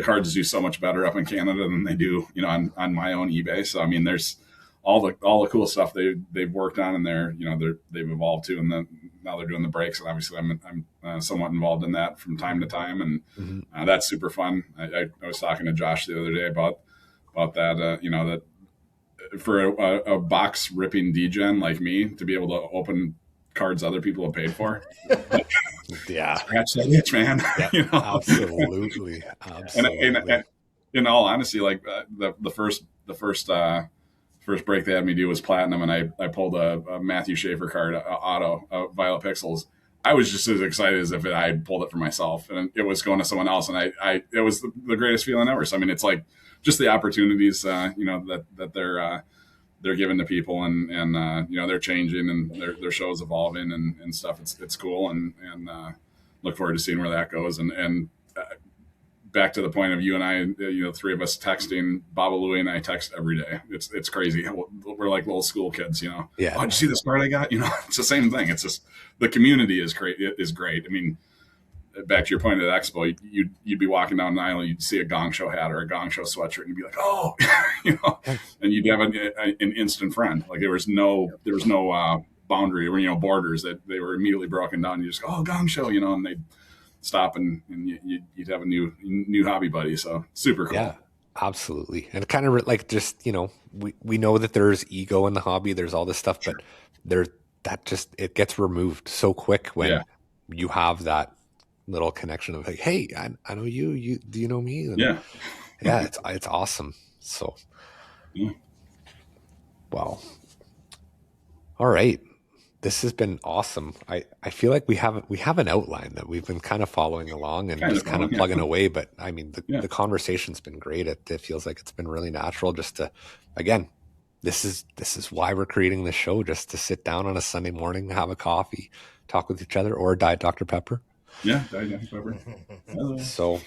cards do so much better up in Canada than they do, on my own eBay. So, I mean, there's all the cool stuff they've worked on, and they've evolved to, and now they're doing the breaks, and obviously I'm somewhat involved in that from time to time, and that's super fun. I was talking to Josh the other day about that, that for a box ripping degen like me to be able to open cards other people have paid for. Scratch that itch, man. Absolutely. And in all honesty, like the first break they had me do was platinum, and I pulled a Matthew Schaefer card, auto, Violet Pixels. I was just as excited as if I had pulled it for myself, and it was going to someone else, and it was the greatest feeling ever. So I mean, it's like just the opportunities, that they're giving to people, and they're changing, and their show's evolving and stuff. It's cool, and look forward to seeing where that goes. And back to the point of you and I, three of us texting. Baba Louie and I text every day. It's crazy. We're like little school kids, Oh, did you see this card I got? It's the same thing. It's just the community is great. It is great. I mean, back to your point at Expo, you'd be walking down an aisle, and you'd see a Gong Show hat or a Gong Show sweatshirt, and you'd be like, oh, and you'd have an instant friend. Like there was no boundary or borders, that they were immediately broken down. You just go, oh, Gong Show, and they'd stop, and you'd have a new hobby buddy. So super cool. Yeah, absolutely. And kind of like just we know that there's ego in the hobby. There's all this stuff, but it gets removed so quick when you have that little connection of like, hey, I know you do you know me? And it's awesome. So wow. All right, this has been awesome. I feel like we have an outline that we've been kind of following along and just kind of plugging away, but I mean the conversation's been great. It feels like it's been really natural just to, again, this is why we're creating this show, just to sit down on a Sunday morning, have a coffee, talk with each other, or Diet Dr. Pepper. Yeah, Diet Dr. Pepper. So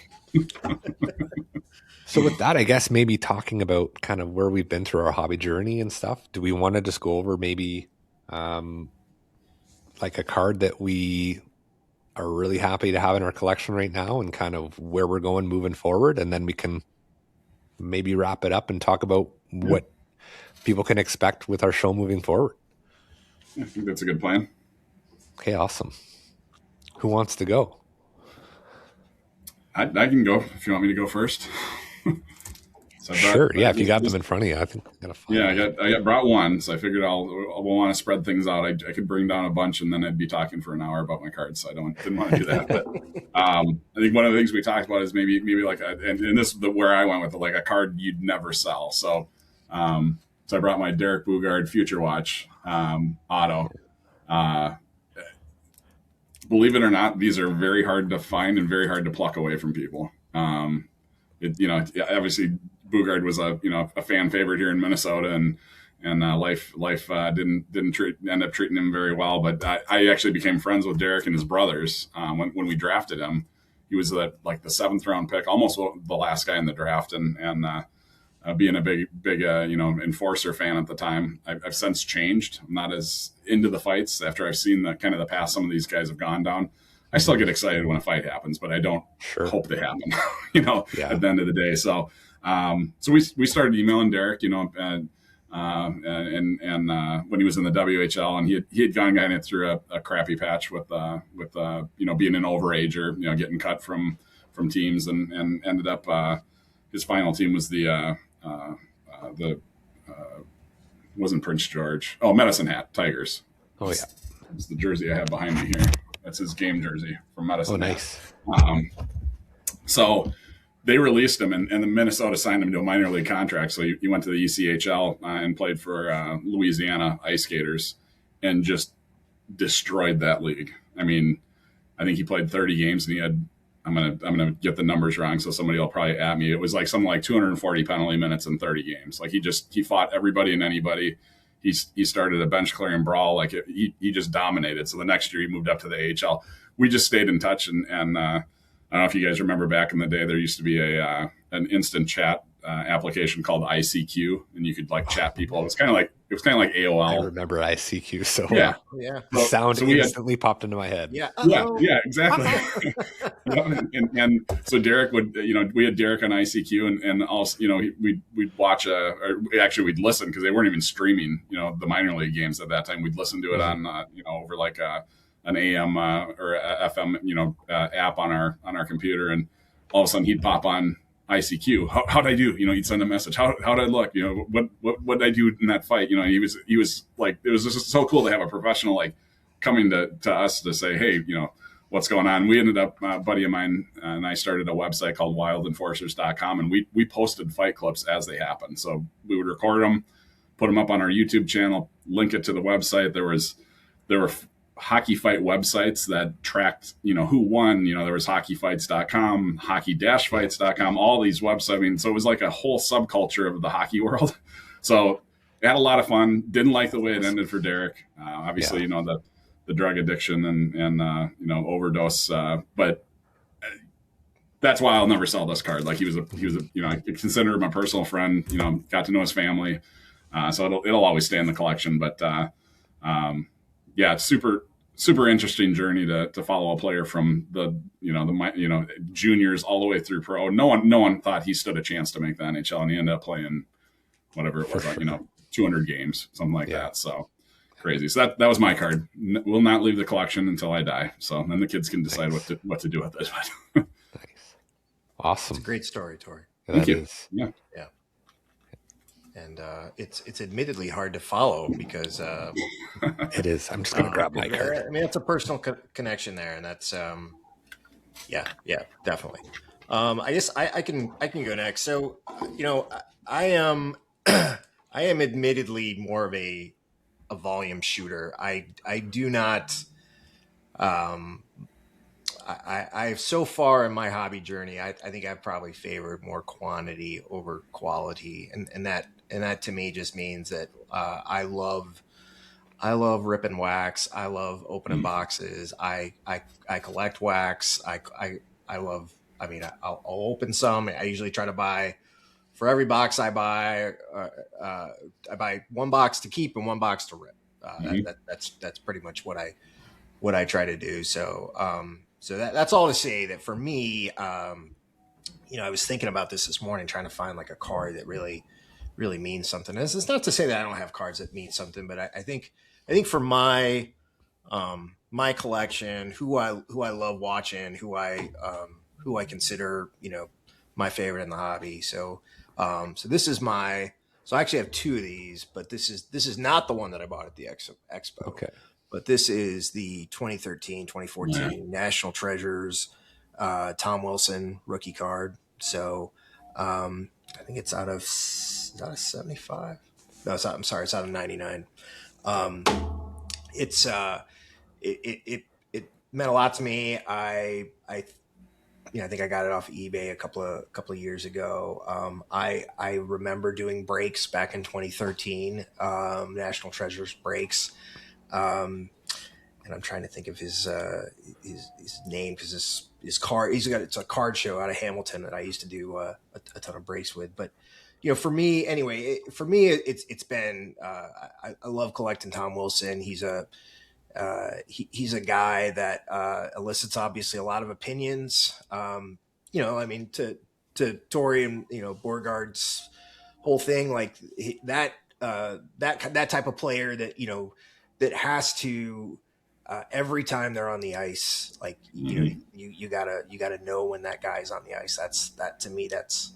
with that, I guess maybe talking about kind of where we've been through our hobby journey and stuff, do we want to just go over maybe like a card that we are really happy to have in our collection right now and kind of where we're going moving forward? And then we can maybe wrap it up and talk about what people can expect with our show moving forward. I think that's a good plan. Okay, awesome. Who wants to go? I can go if you want me to go first. Sure. Yeah, if you got them in front of you, I think I'm gonna find. Yeah, I brought one, so I figured I'll want to spread things out. I could bring down a bunch, and then I'd be talking for an hour about my cards, so didn't want to do that. But I think one of the things we talked about is maybe like and this is where I went with it, like a card you'd never sell. So I brought my Derek Bugard Future Watch auto. Believe it or not, these are very hard to find and very hard to pluck away from people. Obviously Bugard was a fan favorite here in Minnesota, and life didn't end up treating him very well. But I actually became friends with Derek and his brothers when we drafted him. He was the 7th round pick, almost the last guy in the draft, and being a big enforcer fan at the time. I've since changed. I'm not as into the fights after I've seen the kind of the path some of these guys have gone down. I still get excited when a fight happens, but I don't hope they happen, at the end of the day. So, so we started emailing Derek, and when he was in the WHL, and he had gone it through a crappy patch with being an overager, getting cut from teams, and ended up his final team was the wasn't Prince George. Oh, Medicine Hat Tigers. Oh yeah, it's the jersey I have behind me here. That's his game jersey from Medicine. Oh, nice. So they released him, and the Minnesota signed him to a minor league contract. So he went to the ECHL and played for Louisiana Ice Skaters, and just destroyed that league. I mean, I think he played 30 games, and he had. I'm gonna get the numbers wrong, so somebody will probably at me. It was like something like 240 penalty minutes in 30 games. Like he fought everybody and anybody. He started a bench clearing brawl. Like he just dominated. So the next year he moved up to the AHL. We just stayed in touch, and I don't know if you guys remember back in the day, there used to be an instant chat application called ICQ, and you could like chat people. It was kind of like AOL. I remember ICQ. So yeah. The sound instantly popped into my head. Yeah, exactly. and so Derek would, we had Derek on ICQ, and also, we'd watch we'd listen, because they weren't even streaming, the minor league games at that time. We'd listen to it on, over like an AM or a FM, app on our computer, and all of a sudden he'd pop on ICQ. How'd I do? He'd send a message. How'd I look? What did I do in that fight? He was like, it was just so cool to have a professional like coming to us to say, hey, what's going on. We ended up, a buddy of mine and I started a website called wildenforcers.com, and we posted fight clips as they happened. So we would record them, put them up on our YouTube channel, link it to the website. There were hockey fight websites that tracked, who won. There was hockeyfights.com, hockey-fights.com, all these websites. I mean, so it was like a whole subculture of the hockey world. So it had a lot of fun. Didn't like the way it ended for Derek. Obviously, the drug addiction and overdose. But that's why I'll never sell this card. Like he was I consider him a personal friend, got to know his family. So it'll always stay in the collection. But it's super interesting journey to follow a player from the juniors all the way through pro. No one thought he stood a chance to make the NHL, and he ended up playing whatever it was, 200 games, something like that. So crazy. So that was my card. Will not leave the collection until I die. So then the kids can decide what to do with it. Nice. Awesome. It's a great story, Tori. Thank you. Yeah. And it's admittedly hard to follow because it is. I'm just going to grab my card. I mean, it's a personal connection there, and that's definitely. I guess I can go next. So I am admittedly more of a volume shooter. I do not. I've so far in my hobby journey, I think I've probably favored more quantity over quality, and that to me just means that I love ripping wax. I love opening boxes. I collect wax. I love. I mean, I'll open some. I usually try to buy, for every box I buy, I buy one box to keep and one box to rip. That's pretty much what I try to do. So that's all to say that for me, I was thinking about this morning, trying to find like a card that really means something. And it's not to say that I don't have cards that mean something, but I think for my collection, who I love watching, who I consider, my favorite in the hobby. So this is so I actually have two of these, but this is not the one that I bought at the Expo. Okay. But this is the 2013-2014 National Treasures Tom Wilson rookie card. So I think it's out of 75. No, it's out of 99. It meant a lot to me. I think I got it off eBay a couple of years ago. I remember doing breaks back in 2013, National Treasures breaks. And I'm trying to think of his name, because his card, it's a card show out of Hamilton that I used to do a ton of breaks with. But for me anyway, it's been, I love collecting Tom Wilson. He's a guy that elicits obviously a lot of opinions. I mean, to Tori and Borgard's whole thing, like that type of player that that has to every time they're on the ice, like you gotta know when that guy's on the ice. That to me, that's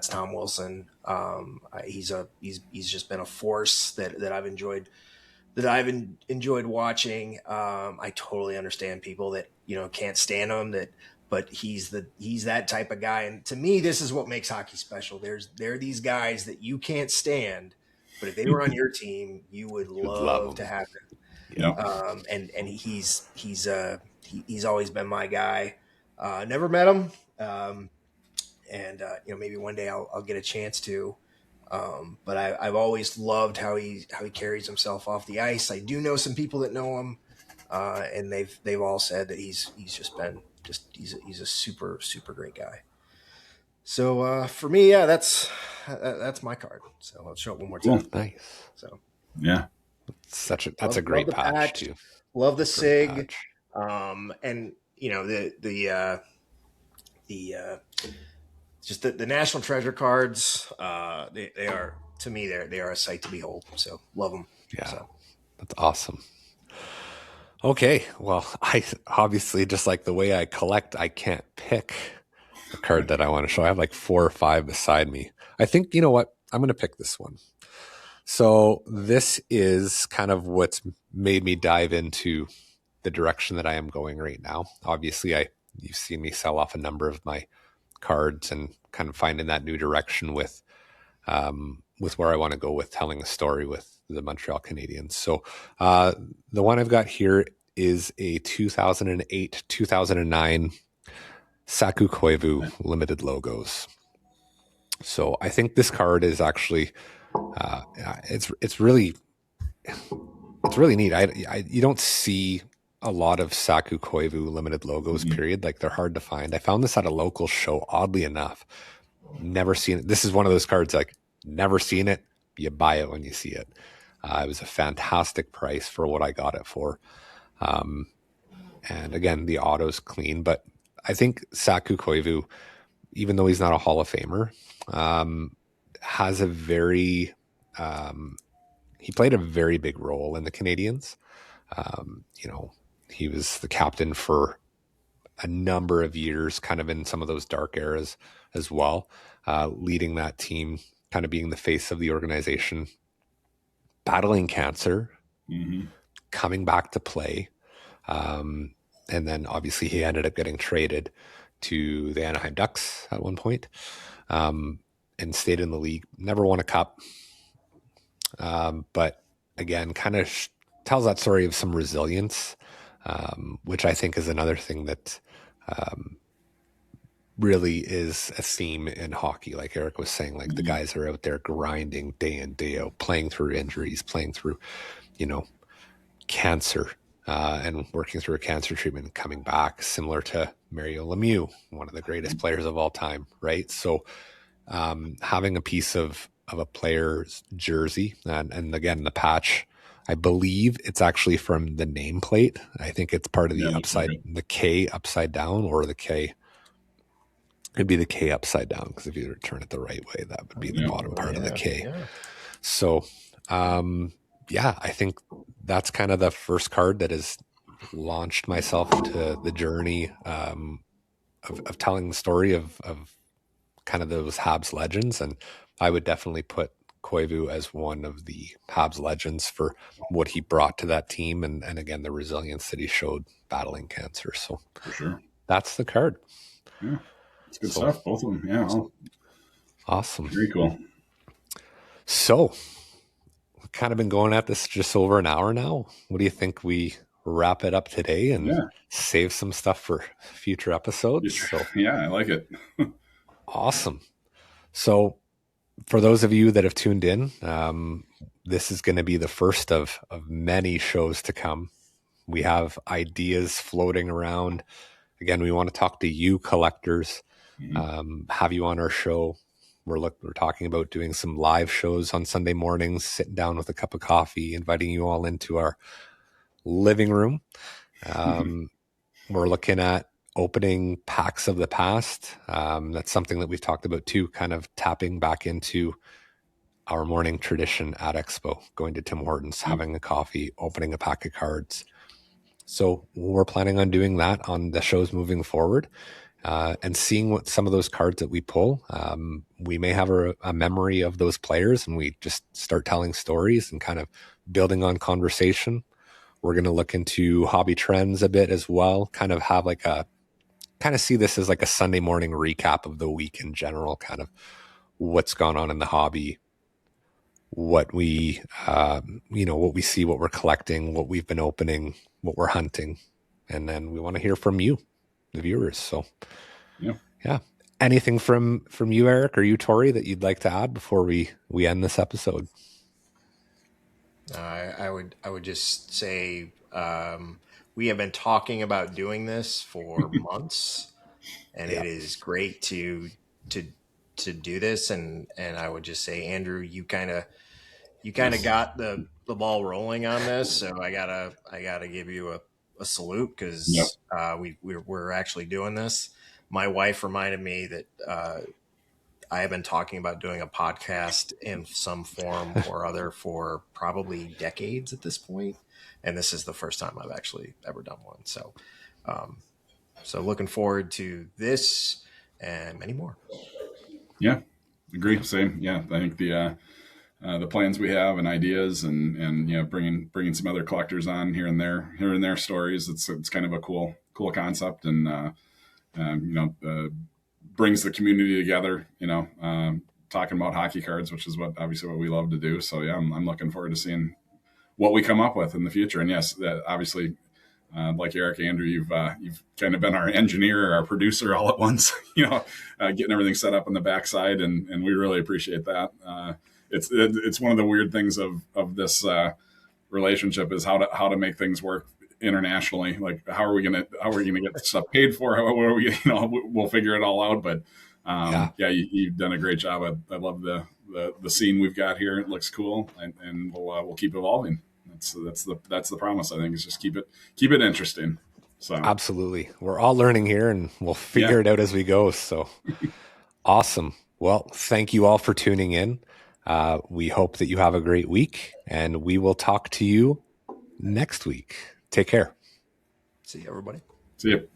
Tom Wilson. He's just been a force that I've enjoyed watching. I totally understand people that can't stand him, but he's that type of guy. And to me, this is what makes hockey special. There are these guys that you can't stand, but if they were on your team, you would love to have them. Yeah. And he's always been my guy. Never met him. Maybe one day I'll get a chance to. But I've always loved how he carries himself off the ice. I do know some people that know him, and they've all said that he's a super, super great guy. So for me, yeah, that's my card. So I'll show it one more time. Cool. Nice. So yeah, that's a great patch too. Love the SIG, and just the National Treasure cards. They are, to me, they are a sight to behold. So love them. Yeah, so. That's awesome. Okay, well, I obviously, just like the way I collect, I can't pick a card that I want to show. I have like 4 or 5 beside me. I think, you know what? I'm going to pick this one. So this is kind of what's made me dive into the direction that I am going right now. Obviously, you've seen me sell off a number of my cards and kind of finding that new direction with where I want to go with telling a story with the Montreal Canadiens. So the one I've got here is a 2008-2009 Saku Koivu limited logos. So I think this card is actually it's really neat. You don't see a lot of Saku Koivu limited logos, period. Like, they're hard to find. I found this at a local show, oddly enough. Never seen it. This is one of those cards, like, never seen it. You buy it when you see it. It was a fantastic price for what I got it for. And again, the auto's clean, but I think Saku Koivu, even though he's not a Hall of Famer, has a very, he played a very big role in the Canadiens. He was the captain for a number of years, kind of in some of those dark eras as well, leading that team, kind of being the face of the organization, battling cancer, coming back to play. And then obviously he ended up getting traded to the Anaheim Ducks at one point, and stayed in the league, never won a cup. But again, kind of tells that story of some resilience, which I think is another thing that really is a theme in hockey. Like Eric was saying, like the guys are out there grinding day in, day out, playing through injuries, playing through, cancer, and working through a cancer treatment and coming back, similar to Mario Lemieux, one of the greatest players of all time, right? So having a piece of a player's jersey, and again, the patch, I believe it's actually from the nameplate. I think it's part of the the K upside down, or the K. It'd be the K upside down, because if you turn it the right way, that would be the bottom part of the K. Yeah. So, I think that's kind of the first card that has launched myself to the journey of telling the story of kind of those Habs legends. And I would definitely put Koivu as one of the Habs legends for what he brought to that team, and again, the resilience that he showed battling cancer. So for sure, that's the card. Yeah, it's good stuff, both of them. Yeah, awesome, very cool. So we've kind of been going at this just over an hour now. What do you think we wrap it up today and save some stuff for future episodes? So, yeah, I like it. Awesome. So for those of you that have tuned in, this is going to be the first of many shows to come. We have ideas floating around. Again, we want to talk to you collectors, have you on our show, we're talking about doing some live shows on Sunday mornings, sitting down with a cup of coffee, inviting you all into our living room. We're looking at opening packs of the past. That's something that we've talked about too, kind of tapping back into our morning tradition at Expo, going to Tim Hortons, having a coffee, opening a pack of cards. So we're planning on doing that on the shows moving forward, and seeing what some of those cards that we pull. We may have a memory of those players, and we just start telling stories and kind of building on conversation. We're going to look into hobby trends a bit as well, kind of see this as like a Sunday morning recap of the week in general, kind of what's gone on in the hobby, what we, what we see, what we're collecting, what we've been opening, what we're hunting. And then we want to hear from you, the viewers. So yeah. Anything from you, Eric, or you, Tori, that you'd like to add before we end this episode? I would just say, we have been talking about doing this for months, and it is great to do this. And I would just say, Andrew, you kind of got the ball rolling on this. So I gotta give you a salute, because we're actually doing this. My wife reminded me that, I have been talking about doing a podcast in some form or other for probably decades at this point. And this is the first time I've actually ever done one. So, so looking forward to this and many more. Yeah, agree. Same. Yeah. I think the plans we have and ideas and bringing some other collectors on here and there stories. It's kind of a cool concept, and brings the community together, talking about hockey cards, which is what we love to do. So yeah, I'm looking forward to seeing what we come up with in the future. And yes, obviously, like Eric, Andrew, you've kind of been our engineer, our producer all at once, getting everything set up on the backside. And we really appreciate that. It's one of the weird things of this relationship is how to make things work internationally. Like, how are we gonna get this stuff paid for? How are we, we'll figure it all out. But you've done a great job. I love the scene we've got here. It looks cool, and we'll keep evolving. That's the promise. I think, is just keep it interesting. So absolutely, we're all learning here, and we'll figure it out as we go. So awesome. Well, thank you all for tuning in. We hope that you have a great week, and we will talk to you next week. Take care. See you, everybody. See you.